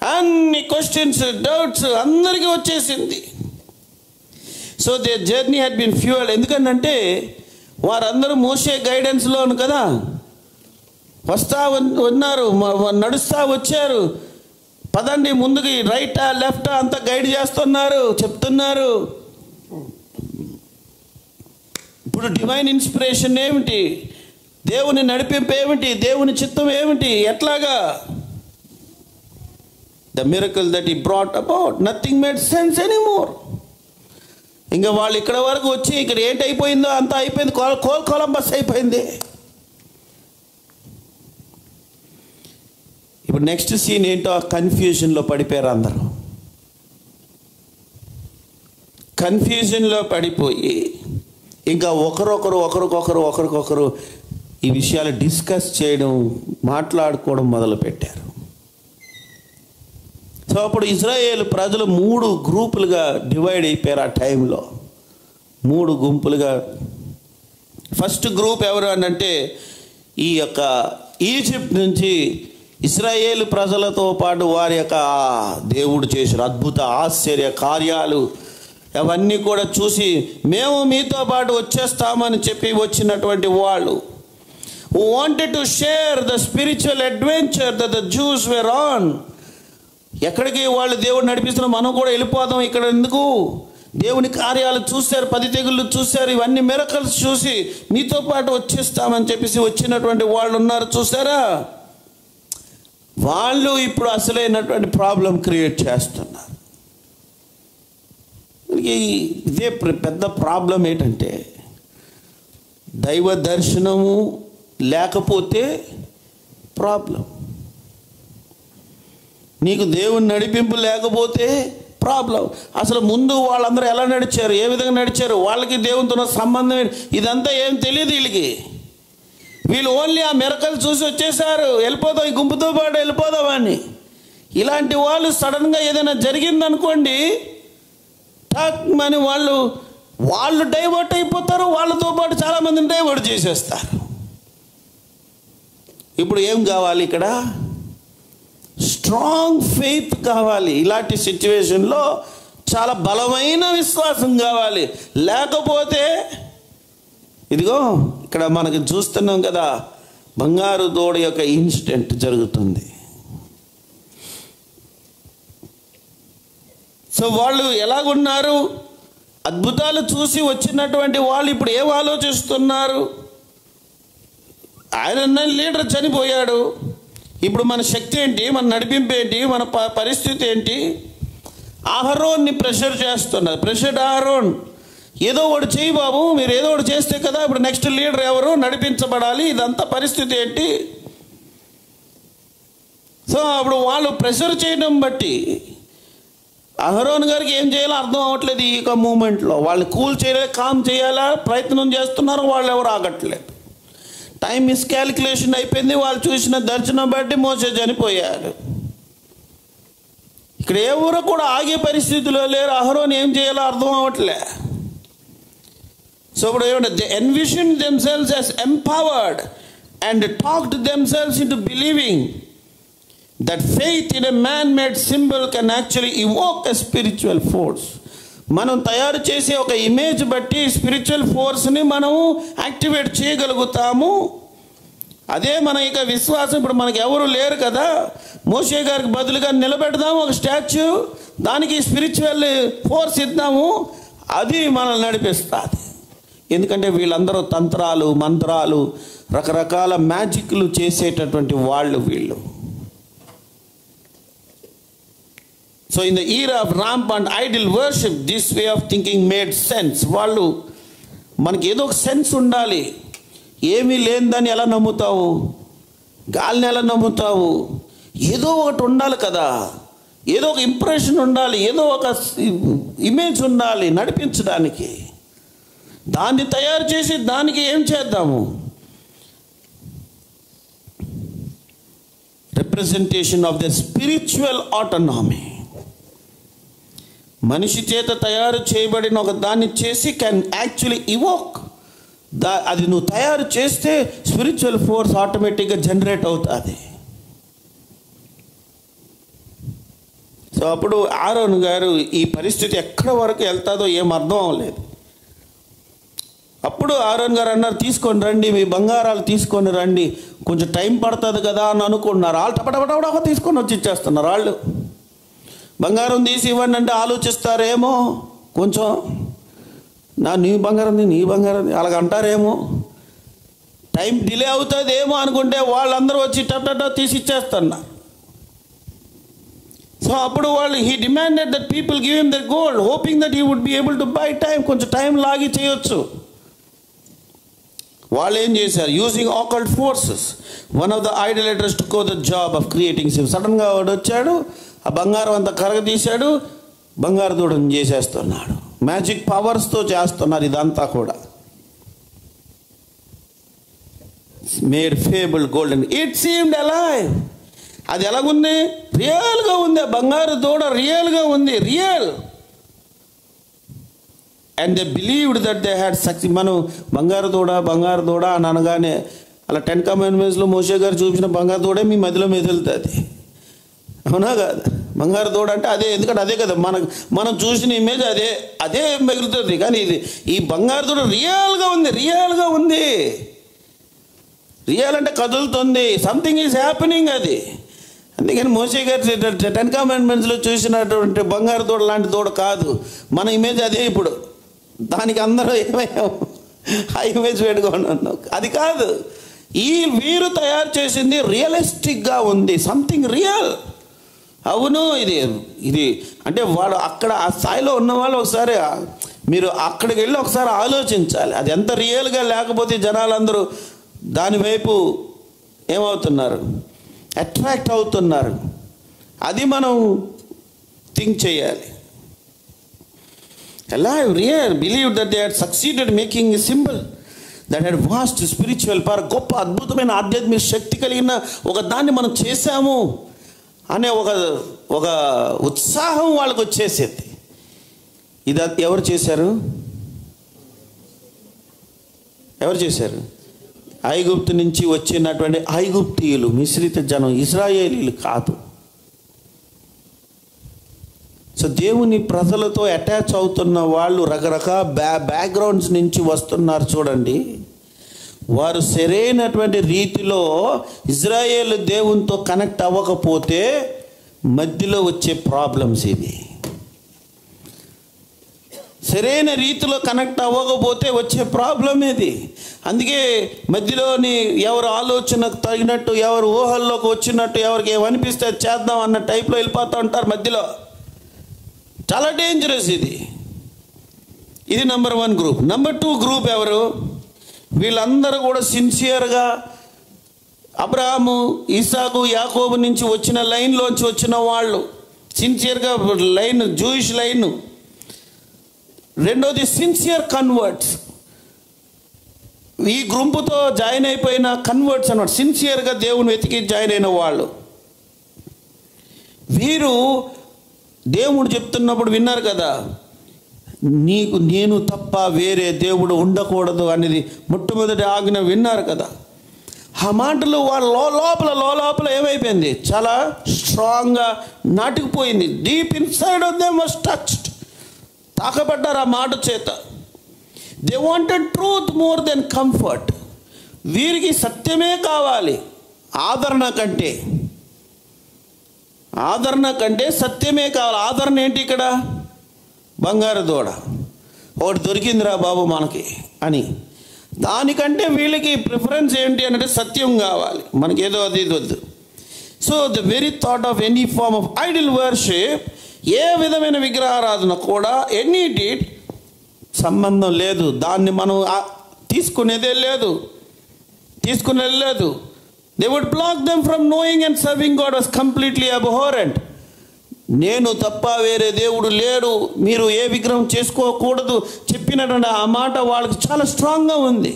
అన్ని క్వశ్చన్స్, డౌట్స్ అందరికీ వచ్చేసింది. So they journey had been fuelled. ఎందుకంటే వారందరూ మోషే గైడెన్స్లో కదా వస్తా ఉన్నారు, నడుస్తూ వచ్చారు. పదండి ముందుకి, రైటా లెఫ్టా అంతా గైడ్ చేస్తున్నారు, చెప్తున్నారు. ఇప్పుడు డివైన్ ఇన్స్పిరేషన్ ఏమిటి? దేవుని నడిపింపు ఏమిటి? దేవుని చిత్తం ఏమిటి? ఎట్లాగా? The miracle that he brought about, nothing made sense anymore. ఇంకా వాళ్ళు ఇక్కడ వరకు వచ్చి ఇక్కడ ఏంటైపోయిందో అంతా అయిపోయింది, కొలంబస్ అయిపోయింది. ఇప్పుడు నెక్స్ట్ సీన్ ఏంటో, కన్ఫ్యూజన్లో పడిపోయారు అందరూ. కన్ఫ్యూజన్లో పడిపోయి ఇంకా ఒకరికొకరు ఈ విషయాలు డిస్కస్ చేయడం, మాట్లాడుకోవడం మొదలుపెట్టారు. సో అప్పుడు ఇజ్రాయేల్ ప్రజలు 3 గ్రూపులుగా డివైడ్ అయిపోయారు. ఆ టైంలో 3 గుంపులుగా. ఫస్ట్ గ్రూప్ ఎవరు అంటే, ఈ యొక్క ఈజిప్ట్ నుంచి ఇశ్రాయేలు ప్రజలతో పాటు వారి యొక్క దేవుడు చేసిన అద్భుత ఆశ్చర్య కార్యాలు అవన్నీ కూడా చూసి మేము మీతో పాటు వచ్చేస్తామని చెప్పి వచ్చినటువంటి వాళ్ళు, who wanted to share the spiritual adventure that the Jews were on. ఎక్కడికి వాళ్ళు దేవుడు నడిపిస్తున్నా మనం కూడా వెళ్ళిపోదాం, ఇక్కడ ఎందుకు? దేవుని కార్యాలు చూశారు, 10 తెగుళ్ళు చూశారు, ఇవన్నీ మిరకల్స్ చూసి మీతో పాటు వచ్చేస్తామని చెప్పేసి వచ్చినటువంటి వాళ్ళు ఉన్నారు. చూసారా? వాళ్ళు ఇప్పుడు అసలైనటువంటి ప్రాబ్లం క్రియేట్ చేస్తున్నారు. ఇదే పెద్ద ప్రాబ్లం ఏంటంటే, దైవ దర్శనము లేకపోతే ప్రాబ్లం. నీకు దేవుని నడిపింపు లేకపోతే ప్రాబ్లం. అసలు ముందు వాళ్ళందరూ ఎలా నడిచారు, ఏ విధంగా నడిచారు, వాళ్ళకి దేవునితో సంబంధం ఇదంతా ఏం తెలియదు వీళ్ళకి. వీళ్ళు ఓన్లీ ఆ మిరకలు చూసి వచ్చేసారు, వెళ్ళిపోదాం, ఈ గుంపుతో పాటు వెళ్ళిపోదామని. ఇలాంటి వాళ్ళు సడన్గా ఏదైనా జరిగిందనుకోండి, టక్ అని వాళ్ళు డైవర్ట్ అయిపోతారు, వాళ్ళతో పాటు చాలామందిని డైవర్ట్ చేసేస్తారు. ఇప్పుడు ఏం కావాలి ఇక్కడ? స్ట్రాంగ్ ఫెయిత్ కావాలి. ఇలాంటి సిచ్యువేషన్లో చాలా బలమైన విశ్వాసం కావాలి. లేకపోతే ఇదిగో ఇక్కడ మనకి చూస్తున్నాం కదా, బంగారు దూడ యొక్క ఇన్సిడెంట్ జరుగుతుంది. సో వాళ్ళు ఎలాగున్నారు? అద్భుతాలు చూసి వచ్చినటువంటి వాళ్ళు ఇప్పుడు ఏం ఆలోచిస్తున్నారు? ఆయన లీడర్ చనిపోయాడు, ఇప్పుడు మన శక్తి ఏంటి, మన నడిపింపు ఏంటి, మన పరిస్థితి ఏంటి? అహరోన్ని ప్రెషర్ చేస్తున్నారు. ప్రెషర్ అహరోన్, ఏదో ఒకటి చేయి బాబు, మీరు ఏదో ఒకటి చేస్తే కదా ఇప్పుడు నెక్స్ట్ లీడర్ ఎవరు, నడిపించబడాలి, ఇదంతా పరిస్థితి ఏంటి? సో అప్పుడు వాళ్ళు ప్రెషర్ చేయడం బట్టి అహరోన్ గారికి ఏం చేయాలో అర్థం అవ్వట్లేదు. ఈ యొక్క మూమెంట్లో వాళ్ళు కూల్ చేయలే, కామ్ చేయాలా ప్రయత్నం చేస్తున్నారు, వాళ్ళు ఎవరు ఆగట్లేదు. టైం మిస్కాలిక్యులేషన్ అయిపోయింది. వాళ్ళు చూసిన దర్శనం బట్టి మోసే చనిపోయాడు. ఇక్కడ ఎవరు కూడా ఆగే పరిస్థితిలో లేరు. అహరోన్ ఏం చేయాలో అర్థం అవ్వట్లే. సో ఇప్పుడు ఏమంటే, they envision themselves as empowered and talked themselves into believing that faith in a man-made symbol can actually evoke a spiritual force. మనం తయారు చేసే ఒక ఇమేజ్ బట్టి స్పిరిచువల్ ఫోర్స్ని మనము యాక్టివేట్ చేయగలుగుతాము. అదే మన ఇక విశ్వాసం. ఇప్పుడు మనకి ఎవరు లేరు కదా, మోషే గారికి బదులుగా నిలబెడదాము ఒక స్టాచ్యూ, దానికి స్పిరిచువల్ ఫోర్స్ ఇద్దాము, అది మనల్ని నడిపిస్తుంది. ఎందుకంటే వీళ్ళందరూ తంత్రాలు, మంత్రాలు, రకరకాల మ్యాజిక్లు చేసేటటువంటి వీళ్ళు. So in the era of rampant idol worship, this way of thinking made sense. వాళ్ళు మనకి ఏదో ఒక సెన్స్ ఉండాలి. ఏమీ లేనిదని ఎలా నమ్ముతావు? గాలిని ఎలా నమ్ముతావు? ఏదో ఒకటి ఉండాలి కదా, ఏదో ఒక ఇంప్రెషన్ ఉండాలి, ఏదో ఒక ఇమేజ్ ఉండాలి నడిపించడానికి. దాన్ని తయారు చేసి దానికి ఏం చేద్దాము? Representation of the spiritual autonomy. మనిషి చేత తయారు చేయబడిన ఒక దాన్ని చేసి కెన్ యాక్చువల్లీ ఇవోక్. అది నువ్వు తయారు చేస్తే స్పిరిచువల్ ఫోర్స్ ఆటోమేటిక్గా జనరేట్ అవుతుంది. సో అప్పుడు ఆరోన్ గారు ఈ పరిస్థితి ఎక్కడ వరకు వెళ్తాదో ఏం అర్థం అవ్వలేదు. అప్పుడు ఆరోన్ గారు అన్నారు, తీసుకొని రండి, మీ బంగారాలు తీసుకొని రండి, కొంచెం టైం పడుతుంది కదా అని అనుకున్నారు. వాళ్ళు టపటపట తీసుకొని వచ్చి ఇచ్చేస్తున్నారు. వాళ్ళు బంగారం తీసి ఇవ్వండి అంటే ఆలోచిస్తారేమో, కొంచెం నీ బంగారం అలాగంటారేమో, టైం డిలే అవుతుందేమో అనుకుంటే వాళ్ళందరూ వచ్చి టప్ తీసి ఇచ్చేస్తున్నారు. సో అప్పుడు వాళ్ళు he demanded that people give him that gold, hoping that he would be able to buy time. కొంచెం టైం లాగి చేయొచ్చు. వాళ్ళు ఏం చేశారు? Using occult forces, one of the idolaters took over the job of creating sim. సడన్గా వాడు వచ్చాడు, ఆ బంగారం అంతా కరగదీశాడు, బంగారు దూడని చేసేస్తున్నాడు. మ్యాజిక్ పవర్స్తో చేస్తున్నారు ఇదంతా కూడా. Made fable golden, it seemed alive. అది ఎలాగుంది? రియల్గా ఉంది. బంగారు దూడ రియల్గా ఉంది, real. And they believed that they had success. మనం బంగారు దూడ అని అనగానే అలా 10 Commandmentsలో మోషే గారు చూపించిన బంగారు దూడే మీ మధ్యలో మెదులుతుంది, అవునా కాదు? బంగారు దూడ అంటే అదే, ఎందుకంటే అదే కదా మనం చూసిన ఇమేజ్, అదే మిగులుతుంది. కానీ ఈ బంగారు దూడ రియల్గా ఉంది. రియల్ అంటే కదులుతుంది, సంథింగ్ ఈజ్ హ్యాపెనింగ్. అది అందుకని మోషే గారు 10 Commandmentsలో చూసినటువంటి బంగారు దూడ లాంటి దూడ కాదు మన ఇమేజ్. అదే ఇప్పుడు దానికి అందరూ ఏమయ్యాం, ఆ ఇమేజ్ పెట్టుకోండి. అది కాదు, వీరు తయారు చేసింది రియలిస్టిక్గా ఉంది, సంథింగ్ రియల్. అవును, ఇది అంటే వాడు అక్కడ ఆ స్థాయిలో ఉన్నవాళ్ళు ఒకసారి మీరు అక్కడికి వెళ్ళి ఒకసారి ఆలోచించాలి. అది ఎంత రియల్గా లేకపోతే జనాలందరూ దానివైపు ఏమవుతున్నారు? అట్రాక్ట్ అవుతున్నారు. అది మనం థింక్ చేయాలి. Alive, real, believed that they had succeeded making a symbol that had vast spiritual power. గొప్ప అద్భుతమైన ఆధ్యాత్మిక శక్తి కలిగిన ఒక దాన్ని మనం చేశాము అనే ఒక ఉత్సాహం వాళ్ళకు వచ్చేసేది. ఇది ఎవరు చేశారు? ఐగుప్తు నుంచి వచ్చినటువంటి ఐగుప్తీయులు, మిశ్రిత జనం, ఇశ్రాయేలీలు కాదు. సో దేవుని ప్రజలతో అటాచ్ అవుతున్న వాళ్ళు రకరకాల బ్యాక్గ్రౌండ్స్ నుంచి వస్తున్నారు. చూడండి, వారు సరైనటువంటి రీతిలో ఇజ్రాయేల్ దేవునితో కనెక్ట్ అవ్వకపోతే మధ్యలో వచ్చే ప్రాబ్లమ్స్ ఇది. సరైన రీతిలో కనెక్ట్ అవ్వకపోతే వచ్చే ప్రాబ్లం ఇది. అందుకే మధ్యలోని ఎవరు ఆలోచనకు తగినట్టు, ఎవరు ఊహల్లోకి వచ్చినట్టు, ఎవరికి ఏమనిపిస్తే చేద్దాం అన్న టైప్లో వెళ్ళిపోతూ ఉంటారు మధ్యలో. చాలా డేంజరస్ ఇది నెంబర్ 1 గ్రూప్. నెంబర్ 2 గ్రూప్ ఎవరు? వీళ్ళందరూ కూడా సిన్సియర్గా అబ్రహాము, ఇసాకు, యాకోబు నుంచి వచ్చిన లైన్లోంచి వచ్చిన వాళ్ళు, సిన్సియర్గా లైన్, జూయిష్ లైన్. రెండోది సిన్సియర్ కన్వర్ట్స్. ఈ గుంపుతో జాయిన్ అయిపోయిన కన్వర్ట్స్ అన్నమాట, సిన్సియర్గా దేవుని వెతికి జాయిన్ అయిన వాళ్ళు. వీరు దేవుడు చెప్తున్నప్పుడు విన్నారు కదా, నేను తప్ప వేరే దేవుడు ఉండకూడదు అనేది మొట్టమొదటి ఆజ్ఞ విన్నారు కదా. ఆ మాటలు వాళ్ళ లోపల ఏమైపోయింది? చాలా స్ట్రాంగ్గా నాటుకుపోయింది. Deep inside of them was touched. తాకబడ్డారు ఆ మాట చేత. They wanted truth more than comfort. వీరికి సత్యమే కావాలి ఆదరణ కంటే సత్యమే కావాలి. ఆదరణ ఏంటి ఇక్కడ? బంగారు దూడ. ఒకటి దొరికిందిరా బాబు మనకి అని. దానికంటే వీళ్ళకి ప్రిఫరెన్స్ ఏంటి అంటే సత్యం కావాలి, మనకి ఏదో అది ఇది వద్దు. So the very thought of any form of idol worship, ఏ విధమైన విగ్రహారాధన కూడా ఎనీ డీడ్ సంబంధం లేదు, దాన్ని మనం తీసుకునేదే లేదు. They would block them from knowing and serving God was completely abhorrent. నేను తప్ప వేరే దేవుడు లేడు, మీరు ఏ విగ్రహం చేసుకోకూడదు చెప్పినటువంటి ఆ మాట వాళ్ళకి చాలా స్ట్రాంగ్గా ఉంది.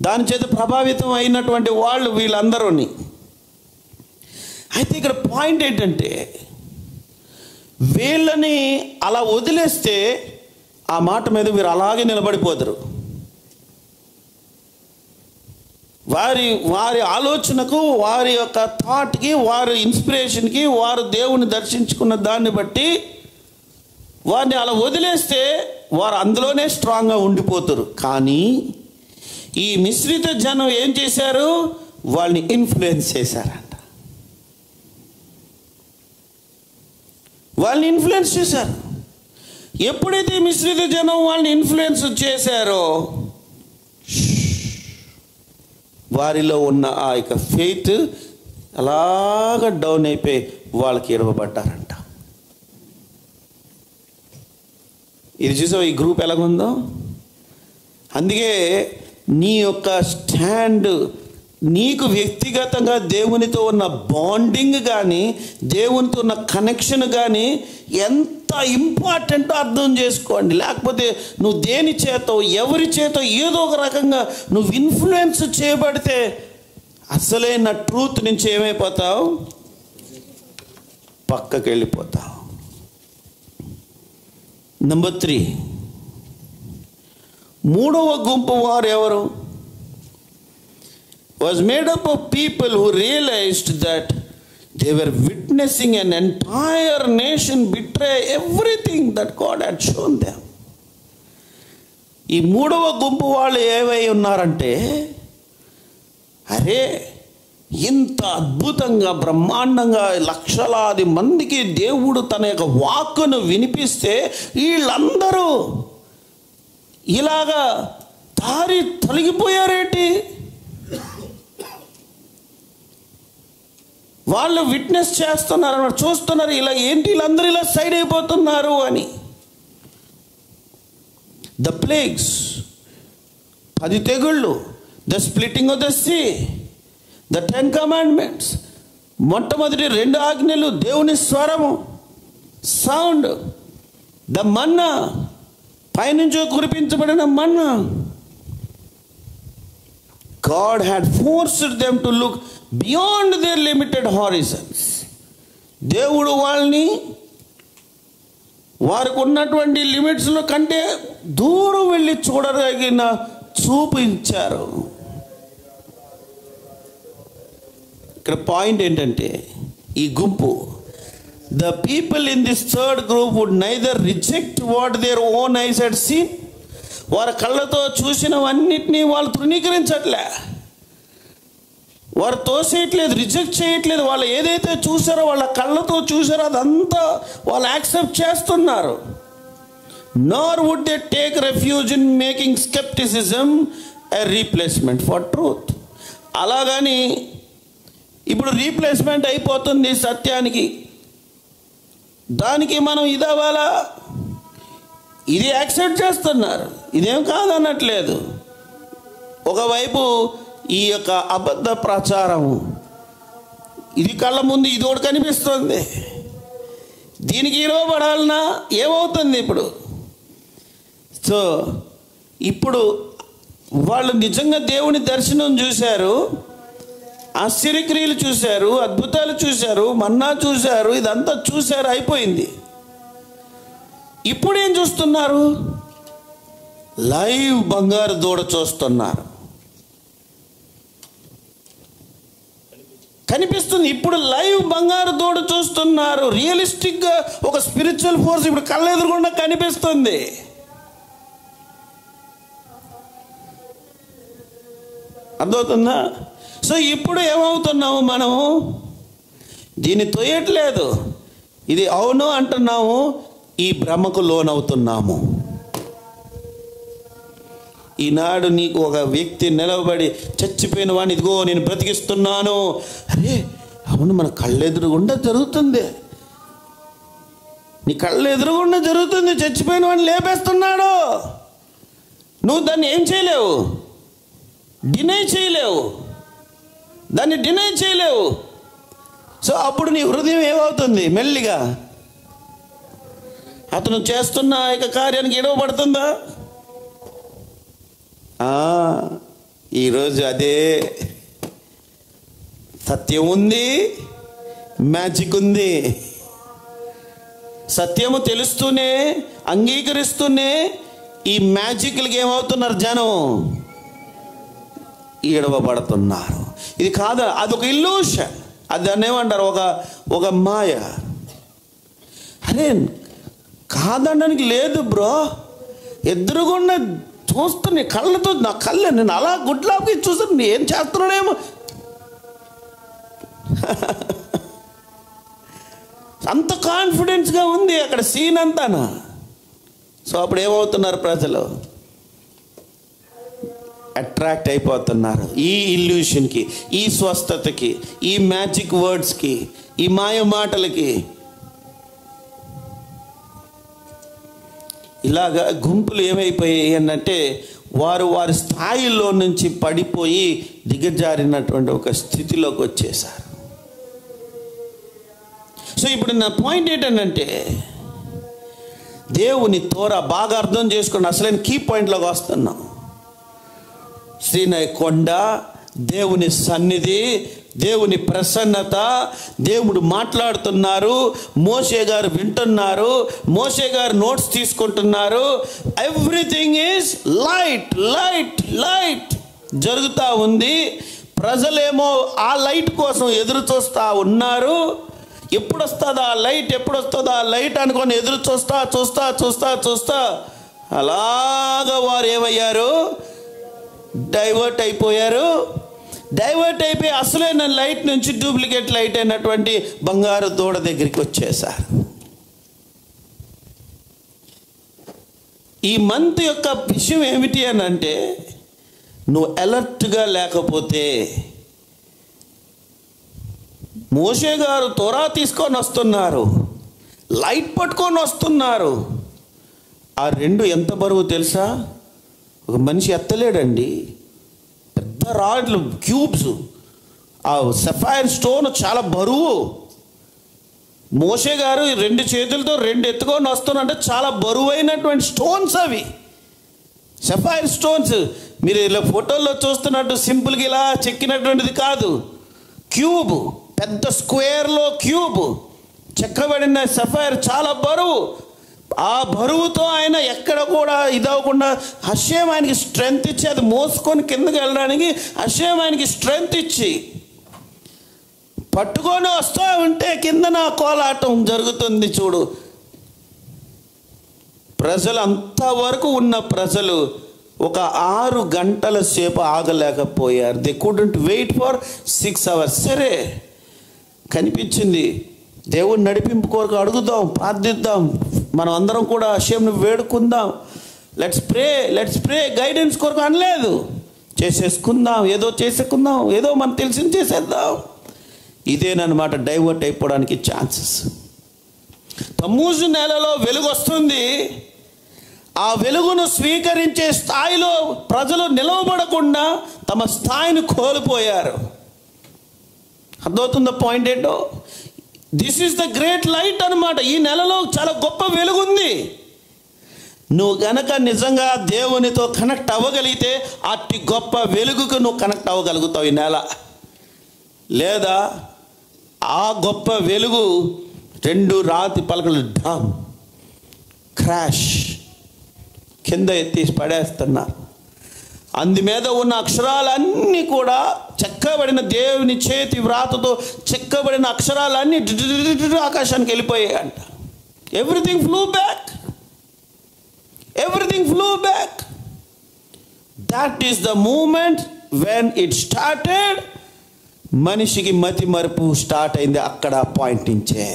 దాని చేత ప్రభావితం అయినటువంటి వాళ్ళు వీళ్ళందరూని. అయితే ఇక్కడ పాయింట్ ఏంటంటే, వీళ్ళని అలా వదిలేస్తే ఆ మాట మీద వీరు అలాగే నిలబడిపోతారు. వారి ఆలోచనకు, వారి యొక్క థాట్కి, వారి ఇన్స్పిరేషన్కి, వారు దేవుని దర్శించుకున్న దాన్ని బట్టి వారిని అలా వదిలేస్తే వారు అందులోనే స్ట్రాంగ్గా ఉండిపోతారు. కానీ ఈ మిశ్రిత జనం ఏం చేశారు? వాళ్ళని ఇన్ఫ్లుయెన్స్ చేశారంట. ఎప్పుడైతే మిశ్రిత జనం వాళ్ళని ఇన్ఫ్లుయెన్స్ చేశారో వారిలో ఉన్న ఆ యొక్క ఫెయిత్ అలాగ డౌన్ అయిపోయి వాళ్ళకి ఇరవబడ్డారంట. ఇది చూసావు ఈ గ్రూప్ ఎలాగుందో. అందుకే నీ యొక్క స్టాండ్, నీకు వ్యక్తిగతంగా దేవునితో ఉన్న బాండింగ్ కానీ, దేవునితో ఉన్న కనెక్షన్ కానీ ఎంత ఇంపార్టెంటో అర్థం చేసుకోండి. లేకపోతే నువ్వు దేని చేతో, ఎవరి చేతో ఏదో ఒక రకంగా నువ్వు ఇన్ఫ్లుయెన్స్ చేయబడితే అసలైన ట్రూత్ నుంచి ఏమైపోతావు? పక్కకి వెళ్ళిపోతావు. నెంబర్ 3, మూడవ గుంపు వారు ఎవరు? was made up of people who realized that they were witnessing an entire nation betray everything that God had shown them. ఈ మూడవ గుంపు వాళ్ళు ఏవై ఉన్నారంటే, అరే ఇంత అద్భుతంగా బ్రహ్మాండంగా లక్షలాది మందికి దేవుడు తన యొక్క వాక్కును వినిపిస్తే వీళ్ళందరూ ఇలాగా దారి తొలగిపోయారేంటి? వాళ్ళు విట్నెస్ చేస్తున్నారు, చూస్తున్నారు, ఇలా ఏంటి వీళ్ళందరూ ఇలా సైడ్ అయిపోతున్నారు అని. ద ప్లేగ్స్, 10 తెగుళ్ళు, the splitting of the sea, the 10 commandments, మొట్టమొదటి 2 ఆజ్ఞలు, దేవుని స్వరము, సౌండ్, ద మన్నా, పైనుంచి కురిపించబడిన మన్నా. God had forced them to look beyond their limited horizons. దేవుడు వాళ్ళని వారికి ఉన్నటువంటి లిమిట్స్లో కంటే దూరం వెళ్ళి చూడదగిన చూపు ఇచ్చారు. ఇక్కడ పాయింట్ ఏంటంటే, ఈ గుంపు, the people in this third group would neither reject what their own eyes had seen, వారి కళ్ళతో చూసినవన్నిటినీ వాళ్ళు తృణీకరించట్లే, వారు తోసేయట్లేదు, రిజెక్ట్ చేయట్లేదు. వాళ్ళు ఏదైతే చూసారో, వాళ్ళ కళ్ళతో చూసారో అదంతా వాళ్ళు యాక్సెప్ట్ చేస్తున్నారు. Nor would they take refuge in making scepticism a replacement for truth. అలాగని ఇప్పుడు రీప్లేస్మెంట్ అయిపోతుంది సత్యానికి, దానికి మనం ఇదవ్వాలా, ఇది యాక్సెప్ట్ చేస్తున్నారు, ఇదేం కాదనట్లేదు. ఒకవైపు ఈ యొక్క అబద్ధ ప్రచారము, ఇది కళ్ళ ముందు ఇది ఒకటి కనిపిస్తుంది, దీనికి ఇరవబడాలన్నా ఏమవుతుంది ఇప్పుడు? సో ఇప్పుడు వాళ్ళు నిజంగా దేవుని దర్శనం చూశారు, ఆశ్చర్యక్రియలు చూశారు, అద్భుతాలు చూశారు, మన్నా చూశారు, ఇదంతా చూశారు, అయిపోయింది. ఇప్పుడు ఏం చూస్తున్నారు? లైవ్ బంగారు దూడ చూస్తున్నారు. కనిపిస్తుంది, ఇప్పుడు లైవ్ బంగారు దూడ చూస్తున్నారు. రియలిస్టిక్గా ఒక స్పిరిచువల్ ఫోర్స్ ఇప్పుడు కళ్ళ ఎదురుగుండా కనిపిస్తుంది. అర్థమవుతుందా? సో ఇప్పుడు ఏమవుతున్నాము మనము? దీన్ని తోయట్లేదు, ఇది అవును అంటున్నాము, ఈ భ్రమకు లోనవుతున్నాము. ఈనాడు నీకు ఒక వ్యక్తి నిలబడి చచ్చిపోయిన వాడిని ఇదిగో నేను బ్రతికిస్తున్నాను, అరే అవును, మన కళ్ళెదురుగుండా జరుగుతుంది, నీ కళ్ళెదురుగుండా జరుగుతుంది, చచ్చిపోయిన వాడిని లేపేస్తున్నాడు. నువ్వు దాన్ని ఏం చేయలేవు, డినై చేయలేవు, దాన్ని డినై చేయలేవు. సో అప్పుడు నీ హృదయం ఏమవుతుంది? మెల్లిగా అతను చేస్తున్న ఇక కార్యానికి ఎడవబడుతుందా? ఈరోజు అదే సత్యం ఉంది, మ్యాజిక్ ఉంది. సత్యము తెలుస్తూనే అంగీకరిస్తూనే ఈ మ్యాజిక్లకి ఏమవుతున్నారు? జనం ఎడవబడుతున్నారు. ఇది కాదా, అదొక ఇల్యూషన్, అది దాన్ని ఏమంటారు? ఒక మాయ. అరే కాదనడానికి లేదు బ్రో, ఎదురుగుండా చూస్తున్నా కళ్ళతో, నా కళ్ళే, నేను అలా గుడ్లాకి చూస్తాను, ఏం చేస్తున్నాడేమో. అంత కాన్ఫిడెన్స్గా ఉంది అక్కడ సీన్ అంతానా. సో అప్పుడు ఏమవుతున్నారు? ప్రజలు అట్రాక్ట్ అయిపోతున్నారు ఈ ఇల్యూషన్కి, ఈ స్వస్థతకి, ఈ మ్యాజిక్ వర్డ్స్కి, ఈ మాయ మాటలకి. ఇలాగా గుంపులు ఏమైపోయాయి అనంటే వారి స్థాయిలో నుంచి పడిపోయి దిగజారినటువంటి ఒక స్థితిలోకి వచ్చేసారు. సో ఇప్పుడు నా పాయింట్ ఏంటంటే, దేవుని తోర బాగా అర్థం చేసుకోండి. అసలైన కీ పాయింట్లోకి వస్తున్నాం. శ్రీనై కొండ, దేవుని సన్నిధి, దేవుని ప్రసన్నత, దేవుడు మాట్లాడుతున్నారు, మోషే గారు వింటున్నారు, మోషే గారు నోట్స్ తీసుకుంటున్నారు. Everything is light light light జరుగుతూ ఉంది. ప్రజలేమో ఆ లైట్ కోసం ఎదురు చూస్తూ ఉన్నారు. ఎప్పుడు వస్తుందా ఆ లైట్, ఎప్పుడు వస్తుందా ఆ లైట్ అనుకొని ఎదురు చూస్తా చూస్తా చూస్తా చూస్తా అలాగా వారు ఏమయ్యారు? డైవర్ట్ అయిపోయారు. డైవర్ట్ అయిపోయి అసలైన లైట్ నుంచి డూప్లికేట్ లైట్ అయినటువంటి బంగారు దూడ దగ్గరికి వచ్చేసారు. ఈ మంత్ యొక్క విషయం ఏమిటి అని అంటే, నువ్వు అలర్ట్గా లేకపోతే, మోషే గారు తోరా తీసుకొని వస్తున్నారు, లైట్ పట్టుకొని వస్తున్నారు. ఆ రెండు ఎంత బరువు తెలుసా? ఒక మనిషి ఎత్తలేడండి. పెద్ద రాడ్లు, క్యూబ్స్, ఆ సఫైర్ స్టోన్ చాలా బరువు. మోషే గారు 2 చేతులతో 2 ఎత్తుకొని వస్తున్నంటే చాలా బరువైనటువంటి స్టోన్స్ అవి, సఫైర్ స్టోన్స్. మీరు ఇలా ఫోటోల్లో చూస్తున్నట్టు సింపుల్గా ఇలా చెక్కినటువంటిది కాదు. క్యూబ్, పెద్ద స్క్వేర్లో క్యూబ్ చెక్కబడిన సఫైర్, చాలా బరువు. ఆ బరువుతో ఆయన ఎక్కడ కూడా ఇదవకుండా హషేం ఆయనకి స్ట్రెంగ్త్ ఇచ్చి, అది మోసుకొని కిందకి వెళ్ళడానికి హషేం ఆయనకి స్ట్రెంగ్త్ ఇచ్చి పట్టుకొని వస్తూ ఉంటే కింద నా కోలాటం జరుగుతుంది చూడు. ప్రజలు అంతవరకు ఉన్న ప్రజలు ఒక 6 గంటల సేపు ఆగలేకపోయారు. They couldn't wait for 6 hours. సరే కనిపించింది, దేవుని నడిపింపు కొరకు అడుగుదాం, ప్రార్థిద్దాం, మనం అందరం కూడా హషేంను వేడుకుందాం, లెట్స్ ప్రే గైడెన్స్ కొరకు అనలేదు. చేసేసుకుందాం, ఏదో చేసేసుకుందాం, ఏదో మనకు తెలిసింది చేసేద్దాం. ఇదేనమాట డైవర్ట్ అయిపోవడానికి ఛాన్సెస్. తమ్మూజు నెలలో వెలుగు వస్తుంది. ఆ వెలుగును స్వీకరించే స్థాయిలో ప్రజలు నిలవబడకుండా తమ స్థాయిని కోల్పోయారు. అర్థమవుతుందా పాయింట్ ఏంటో? This is the great light అనమాట. ఈ నెలలో చాలా గొప్ప వెలుగుంది. నువ్వు గనక నిజంగా దేవునితో కనెక్ట్ అవ్వగలిగితే అతి గొప్ప వెలుగుకు నువ్వు కనెక్ట్ అవ్వగలుగుతావు ఈ నెల. లేదా ఆ గొప్ప వెలుగు 2 రాతి పలకలు డామ్ క్రాష్ కింద ఎత్తి పడేస్తున్నారు. అందు మీద ఉన్న అక్షరాలన్నీ కూడా చెక్కబడిన దేవుని చేతి వ్రాతతో చెక్కబడిన అక్షరాలన్నీ ఆకాశానికి వెళ్ళిపోయాయి అంట. Everything flew back. That is the moment when it started. మనిషికి మతి మరుపు స్టార్ట్ అయింది అక్కడ పాయింట్ నుంచే.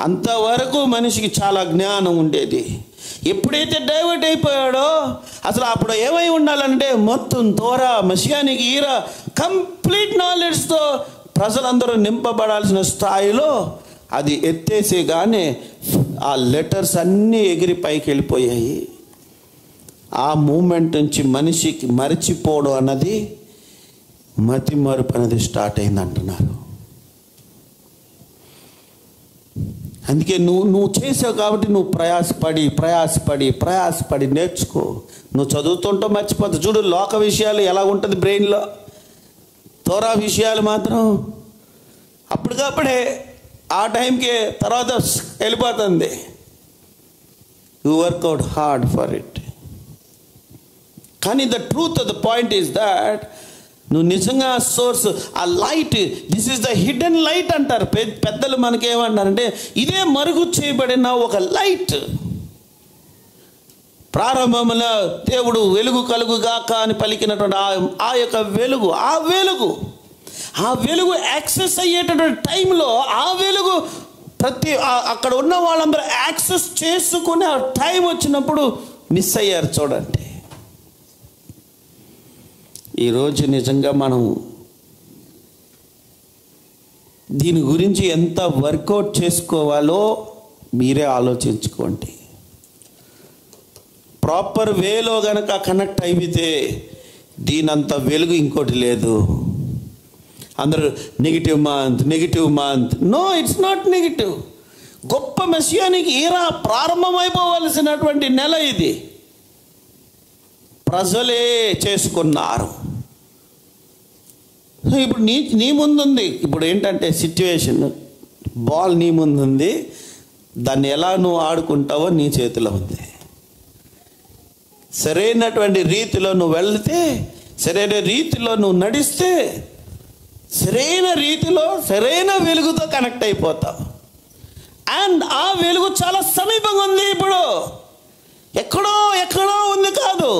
అంతవరకు మనిషికి చాలా జ్ఞానం ఉండేది. ఎప్పుడైతే డైవర్ట్ అయిపోయాడో అసలు అప్పుడు ఏమై ఉండాలంటే మొత్తం తోరా మసియానికి ఈరా కంప్లీట్ నాలెడ్జ్తో ప్రజలందరూ నింపబడాల్సిన స్థాయిలో అది ఎత్తేసేగానే ఆ లెటర్స్ అన్నీ ఎగిరి పైకి వెళ్ళిపోయాయి. ఆ మూమెంట్ నుంచి మనిషికి మరిచిపోవడం అన్నది మతి మరుపు అనేది స్టార్ట్ అయింది అంటున్నారు. అందుకే నువ్వు చేసావు కాబట్టి నువ్వు ప్రయాసపడి నేర్చుకో. నువ్వు చదువుతుంటూ మర్చిపోతావు. చూడు లోక విషయాలు ఎలా ఉంటుంది బ్రెయిన్లో, తోరా విషయాలు మాత్రం అప్పటికప్పుడే ఆ టైంకే తర్వాత వెళ్ళిపోతుంది. You work out hard for it. కానీ the truth of the point is that నువ్వు నిజంగా సోర్స్ ఆ light, this is the hidden light అంటారు పెద్దలు. మనకేమంటారంటే ఇదే మరుగు చేయబడిన ఒక లైట్. ప్రారంభంలో దేవుడు వెలుగు కలుగుగాక అని పలికినటువంటి ఆ యొక్క వెలుగు, ఆ వెలుగు యాక్సెస్ అయ్యేటటువంటి టైంలో ఆ వెలుగు అక్కడ ఉన్న వాళ్ళందరూ యాక్సెస్ చేసుకునే ఆ టైం వచ్చినప్పుడు మిస్ అయ్యారు. చూడండి, ఈరోజు నిజంగా మనం దీని గురించి ఎంత వర్కౌట్ చేసుకోవాలో మీరే ఆలోచించుకోండి. ప్రాపర్ వేలో గనక కనెక్ట్ అయితే దీనంత వెలుగు ఇంకోటి లేదు. అందరూ negative month. No, it's not negative. గొప్ప మెసియానికి ఈరా ప్రారంభమైపోవలసినటువంటి నెల ఇది. ప్రజలే చేసుకున్నారు. ఇప్పుడు నీ ముందుంది. ఇప్పుడు ఏంటంటే సిచ్యువేషన్, బాల్ నీ ముందుంది. దాన్ని ఎలా నువ్వు ఆడుకుంటావో నీ చేతిలో ఉంది. సరైనటువంటి రీతిలో నువ్వు వెళ్తే, సరైన రీతిలో నువ్వు నడిస్తే, సరైన రీతిలో సరైన వెలుగుతో కనెక్ట్ అయిపోతావు. అండ్ ఆ వెలుగు చాలా సమీపంగా ఉంది. ఇప్పుడు ఎక్కడో ఉంది కాదు.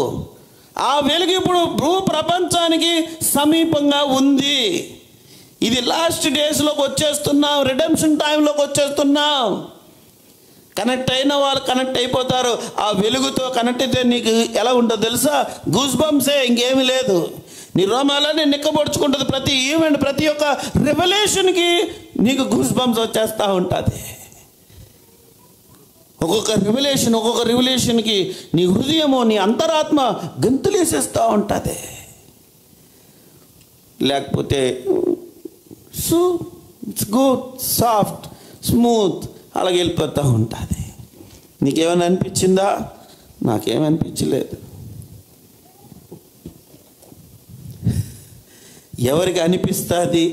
ఆ వెలుగు ఇప్పుడు భూ ప్రపంచానికి సమీపంగా ఉంది. ఇది లాస్ట్ డేస్లోకి వచ్చేస్తున్నాం, రిడెంప్షన్ టైంలోకి వచ్చేస్తున్నాం. కనెక్ట్ అయిన వాళ్ళు కనెక్ట్ అయిపోతారు. ఆ వెలుగుతో కనెక్ట్ అయితే నీకు ఎలా ఉంటుందో తెలుసా? గూస్ బంప్సే, ఇంకేమీ లేదు. నీ రోమాలని నిక్కబొడుచుకుంటుంది. ప్రతి ఈవెంట్, ప్రతి ఒక్క రెవల్యూషన్కి నీకు గూస్ బంప్స్ వచ్చేస్తూ ఉంటుంది. ఒక్కొక్క రివల్యూషన్కి నీ హృదయము, నీ అంతరాత్మ గంతులేసేస్తూ ఉంటుంది. లేకపోతే ఇట్స్ గుడ్, సాఫ్ట్, స్మూత్ అలాగే వెళ్ళిపోతూ ఉంటుంది. నీకేమైనా అనిపించిందా? నాకేమనిపించలేదు. ఎవరికి అనిపిస్తుంది?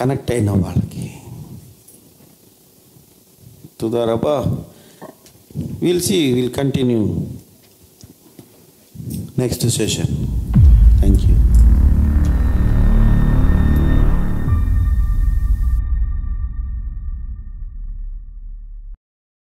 కనెక్ట్ అయిన వాళ్ళకి. Tudaraba, we'll continue next session. Thank you.